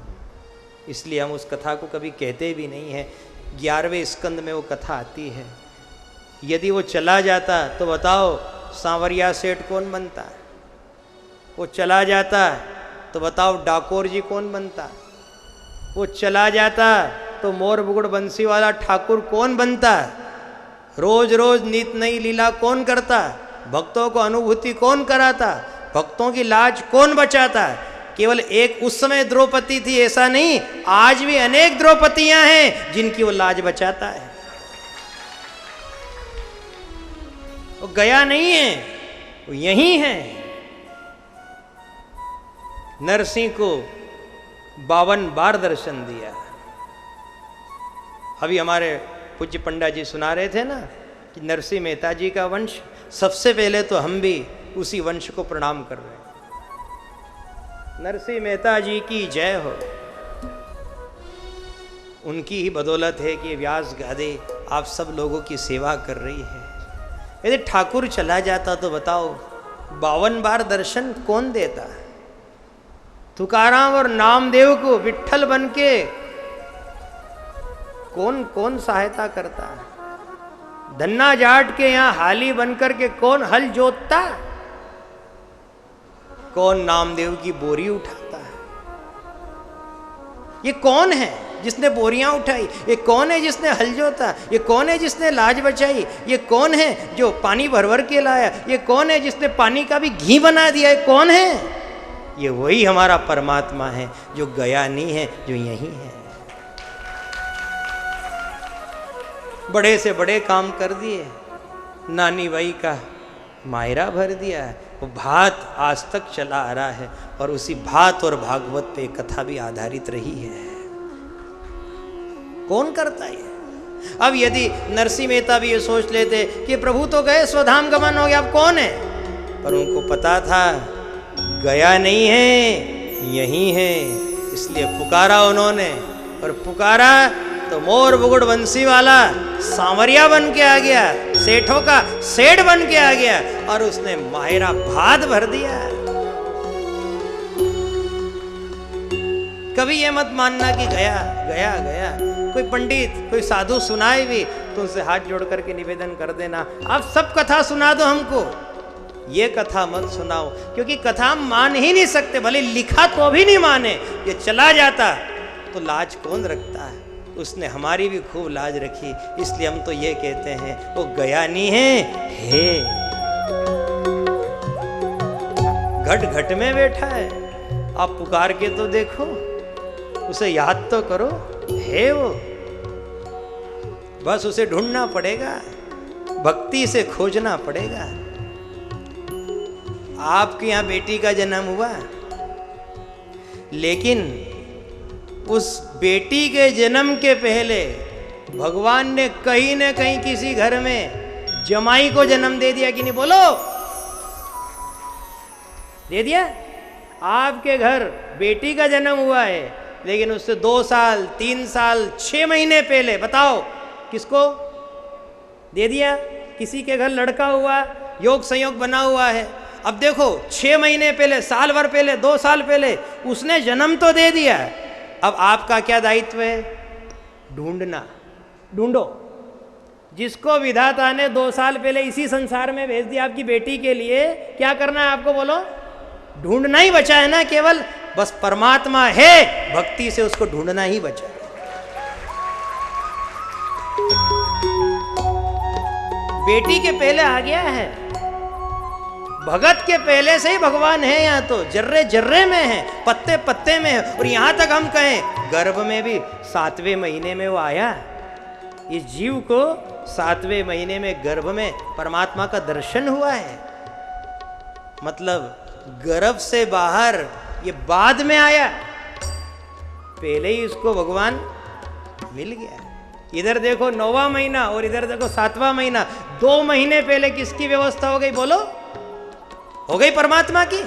इसलिए हम उस कथा को कभी कहते भी नहीं है। 11वें स्कंद में वो कथा आती है, यदि वो चला जाता तो बताओ सांवरिया सेठ कौन बनता, वो चला जाता तो बताओ डाकोर जी कौन बनता, वो चला जाता तो मोर बुगुड़ बंसी वाला ठाकुर कौन बनता, रोज रोज नित नई लीला कौन करता, भक्तों को अनुभूति कौन कराता, भक्तों की लाज कौन बचाता। केवल एक उस समय द्रौपदी थी ऐसा नहीं, आज भी अनेक द्रौपदियां हैं जिनकी वो लाज बचाता है। वो गया नहीं है, वो यहीं है। नरसिंह को 52 बार दर्शन दिया। अभी हमारे पूज्य पंडा जी सुना रहे थे ना कि नरसिंह मेहता जी का वंश, सबसे पहले तो हम भी उसी वंश को प्रणाम कर रहे हैं। नरसिंह मेहता जी की जय हो। उनकी ही बदौलत है कि व्यास गादे आप सब लोगों की सेवा कर रही है। यदि ठाकुर चला जाता तो बताओ 52 बार दर्शन कौन देता। तुकाराम और नामदेव को विट्ठल बन के कौन कौन सहायता करता है? धन्ना जाट के यहां हाली बनकर के कौन हल जोतता? कौन नामदेव की बोरी उठाता है? ये कौन है जिसने बोरियां उठाई? ये कौन है जिसने हल जोता? ये कौन है जिसने लाज बचाई? ये कौन है जो पानी भर भर के लाया? ये कौन है जिसने पानी का भी घी बना दिया? ये कौन है? ये वही हमारा परमात्मा है जो गया नहीं है, जो यही है। बड़े से बड़े काम कर दिए, नानी बाई का मायरा भर दिया है, वो भात आज तक चला आ रहा है और उसी भात और भागवत पे कथा भी आधारित रही है। कौन करता है? अब यदि नरसिंह मेहता भी ये सोच लेते कि प्रभु तो गए, स्वधाम गमन हो गया, अब कौन है? पर उनको पता था गया नहीं है, यही है, इसलिए पुकारा उन्होंने। और पुकारा तो मोर बुगुड़ बंसी वाला सांवरिया बन के आ गया, सेठों का सेठ बन के आ गया और उसने मायरा भात भर दिया। कभी ये मत मानना कि गया गया गया। कोई पंडित, कोई साधु सुनाए भी तो उनसे हाथ जोड़ करके निवेदन कर देना, आप सब कथा सुना दो हमको, ये कथा मत सुनाओ, क्योंकि कथा हम मान ही नहीं सकते, भले लिखा तो भी नहीं माने। ये चला जाता तो लाज कौन रखता है? उसने हमारी भी खूब लाज रखी, इसलिए हम तो ये कहते हैं वो गया नहीं है, घट घट में बैठा है। आप पुकार के तो देखो, उसे याद तो करो, है वो। बस उसे ढूंढना पड़ेगा, भक्ति से खोजना पड़ेगा। आपके यहां बेटी का जन्म हुआ, लेकिन उस बेटी के जन्म के पहले भगवान ने कहीं न कहीं किसी घर में जमाई को जन्म दे दिया कि नहीं? बोलो, दे दिया? आपके घर बेटी का जन्म हुआ है, लेकिन उससे 2 साल 3 साल 6 महीने पहले बताओ किसको दे दिया? किसी के घर लड़का हुआ, योग संयोग बना हुआ है। अब देखो 6 महीने पहले, साल भर पहले, 2 साल पहले उसने जन्म तो दे दिया। अब आपका क्या दायित्व है? ढूंढना। ढूंढो। जिसको विधाता ने 2 साल पहले इसी संसार में भेज दिया आपकी बेटी के लिए, क्या करना है आपको? बोलो। ढूंढना ही बचा है ना केवल। बस परमात्मा है, भक्ति से उसको ढूंढना ही बचा है। बेटी के पहले आ गया है, भगत के पहले से ही भगवान है। यहाँ तो जर्रे जर्रे में है, पत्ते पत्ते में है। और यहाँ तक हम कहें गर्भ में भी 7वें महीने में वो आया। इस जीव को 7वें महीने में गर्भ में परमात्मा का दर्शन हुआ है। मतलब गर्भ से बाहर ये बाद में आया, पहले ही उसको भगवान मिल गया। इधर देखो 9वां महीना और इधर देखो 7वां महीना, 2 महीने पहले किसकी व्यवस्था हो गई? बोलो, हो गई परमात्मा की।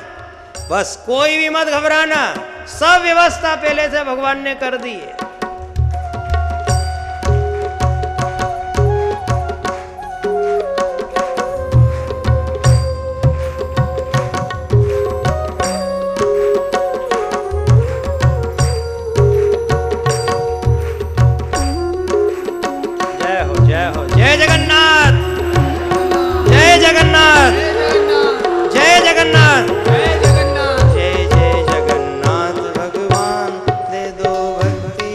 बस कोई भी मत घबराना, सब व्यवस्था पहले से भगवान ने कर दी है। जय हो, जय हो, जय जगन्नाथ, जय जगन्नाथ, जय जगन्नाथ, जय जगन्नाथ, जय जय जगन्नाथ भगवान, दे दो भक्ति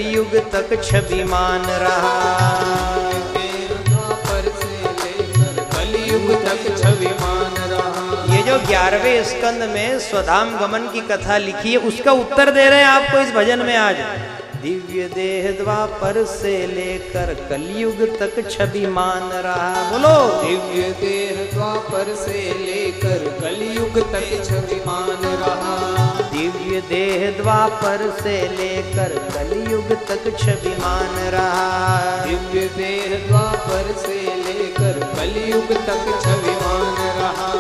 कलयुग तक छविमान रहा।
द्वापर से लेकर कलयुग तक छविमान रहा।
ये जो 11वें स्कंद में स्वधाम गमन की कथा लिखी है उसका उत्तर दे रहे हैं आपको इस भजन में आज। दिव्य देह द्वापर से लेकर कलयुग तक छविमान रहा। बोलो
दिव्य देह द्वापर से लेकर कलयुग तक छविमान रहा।
दिव्य देह द्वापर से लेकर कलयुग तक छविमान रहा।
दिव्य देह द्वापर से लेकर कलयुग तक छविमान रहा।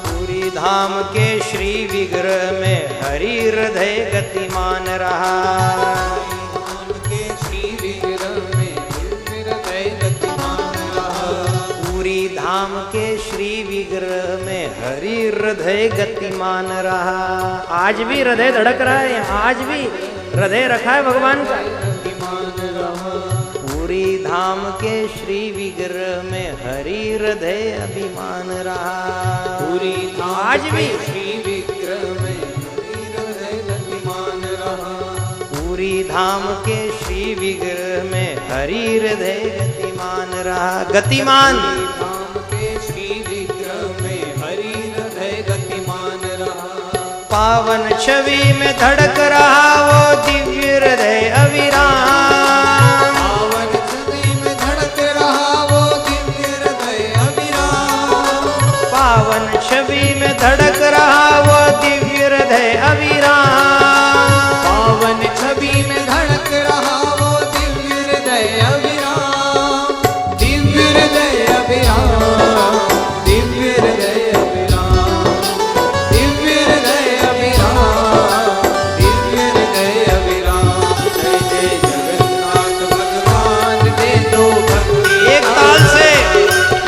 पूरी धाम के श्री विग्रह में हरि हृदय गतिमान रहा। पूरी धाम के श्री विग्रह में हरि हृदय गतिमान रहा। आज भी हृदय धड़क रहा है, आज भी हृदय रखा है भगवान का। पूरी धाम के श्री विग्रह में हरि हृदय अभिमान रहा।
पूरी
आज भी
श्री विग्रह में हृदय गतिमान रहा।
पूरी धाम के श्री विग्रह में हरि हृदय गतिमान रहा। गतिमान
धाम के श्री विग्रह में हरि हृदय गतिमान रहा।
पावन छवि में धड़क रहा वो दिव्य हृदय अविराम।
पावन छवि में धड़क रहा वो दिव्य हृदय अविराम।
पावन छवि में धड़क रहा वो दिव्य हृदय अविराम।
पावन छवि में धड़क रहा वो दिव्य हृदय अविराम। दिव्य हृदय अविराम। दिव्य हृदय अविराम। दिव्य हृदय अविराम। दिव्य हृदय अविराम। जय जय जगन्नाथ भगवान दे दो भक्ति।
एक ताल से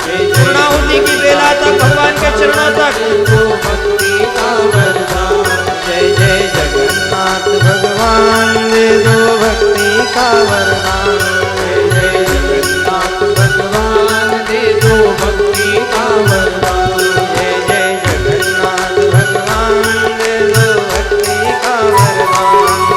पूर्णाहुति की बेला तक भगवान के चरणों तक
दो भक्ति का वरदान।
जय जय जगन्नाथ भगवान दे दो भक्ति का वरदान।
जय जय जगन्नाथ भगवान दे दो भक्ति का वरदान।
जय जय जगन्नाथ भगवान दे दो भक्ति का वरदान।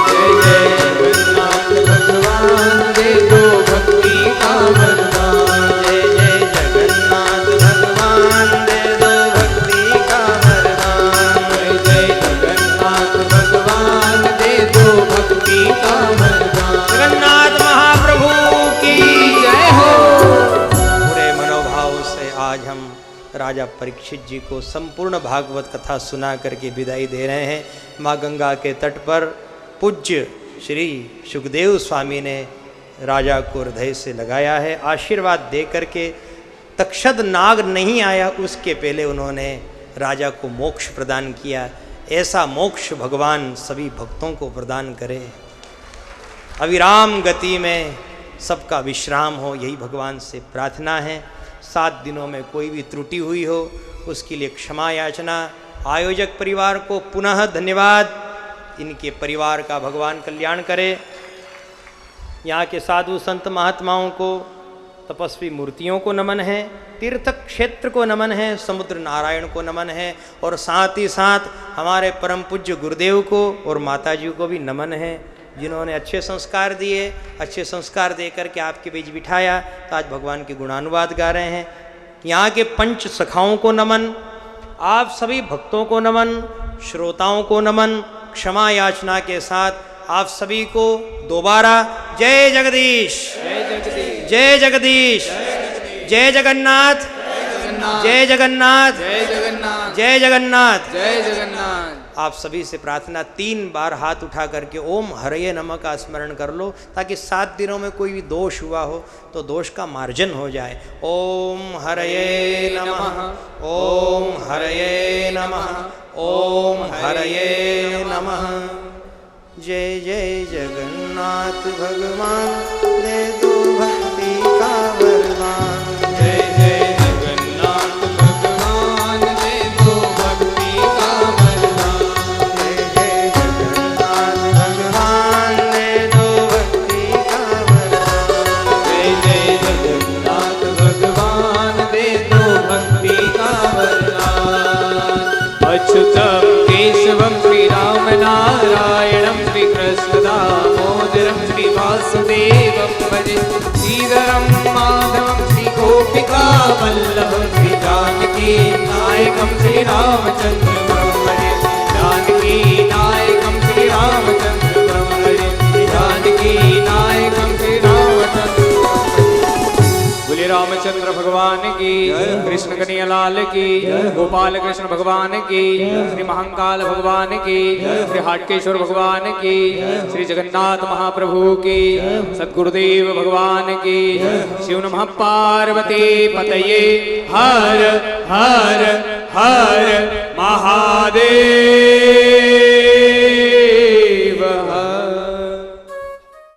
जय जय जगन्नाथ भगवान दे दो भक्ति का वरदान।
जय जय जगन्नाथ भगवान दे दो भक्ति का वरदान।
जय जय जगन्नाथ भगवान दे दो भक्ति का वरदान।
जगन्नाथ महाप्रभु की
जय हो।
पूरे मनोभाव से आज हम राजा परीक्षित जी को संपूर्ण भागवत कथा सुना करके विदाई दे रहे हैं। माँ गंगा के तट पर पूज्य श्री सुखदेव स्वामी ने राजा को हृदय से लगाया है। आशीर्वाद दे करके तक्षद नाग नहीं आया उसके पहले उन्होंने राजा को मोक्ष प्रदान किया। ऐसा मोक्ष भगवान सभी भक्तों को प्रदान करे। अविराम गति में सबका विश्राम हो, यही भगवान से प्रार्थना है। 7 दिनों में कोई भी त्रुटि हुई हो उसके लिए क्षमा याचना। आयोजक परिवार को पुनः धन्यवाद। इनके परिवार का भगवान कल्याण करे। यहाँ के साधु संत महात्माओं को, तपस्वी मूर्तियों को नमन है। तीर्थ क्षेत्र को नमन है। समुद्र नारायण को नमन है। और साथ ही साथ हमारे परम पूज्य गुरुदेव को और माता जी को भी नमन है, जिन्होंने अच्छे संस्कार दिए, अच्छे संस्कार दे करके आपके बीच बिठाया। तो आज भगवान के गुणानुवाद गा रहे हैं। यहाँ के पंच सखाओं को नमन, आप सभी भक्तों को नमन, श्रोताओं को नमन। क्षमा याचना के साथ आप सभी को दोबारा जय जगदीश,
जय जगदीश,
जय जगदीश, जय जगन्नाथ, जय जगन्नाथ,
जय जगन्नाथ,
जय जगन्नाथ।
जय जगन्नाथ।
आप सभी से प्रार्थना 3 बार हाथ उठा करके ओम हरये नमः का स्मरण कर लो, ताकि 7 दिनों में कोई भी दोष हुआ हो तो दोष का मार्जन हो जाए। ओम हरये नमः, ओम हरये नमः, ओम हरये नमः। जय जय जगन्नाथ भगवान दे दो भक्ति का वरदान।
जय जय जगन्नाथ भगवान दे दो भक्ति का वरदान।
जय जय जगन्नाथ भगवान दे दो भक्ति का वरदान।
जय जय जगन्नाथ भगवान दे दो भक्ति का वरदान। अच्युतम केशवम श्री राम नारायणम श्री कृष्ण दामोदरम श्रीवास श्रीधरं माधवं श्रीगोपिका वल्लभं श्रीजानकी नायकं श्रीरामचन्द्र प्रभुहरे जानकी नायकं श्रीरामचन्द्र प्रभुहरे जानकी नायकं श्रीरामचन्द्र बोले रामचंद्र भगवान की, कृष्ण कन्हैया लाल की, गोपाल कृष्ण भगवान की, श्री महाकाल भगवान की, श्री हाटकेश्वर भगवान की, श्री जगन्नाथ महाप्रभु की, सद्गुरुदेव भगवान की। शिव नमः पार्वती पतये हर हर हर महादेव।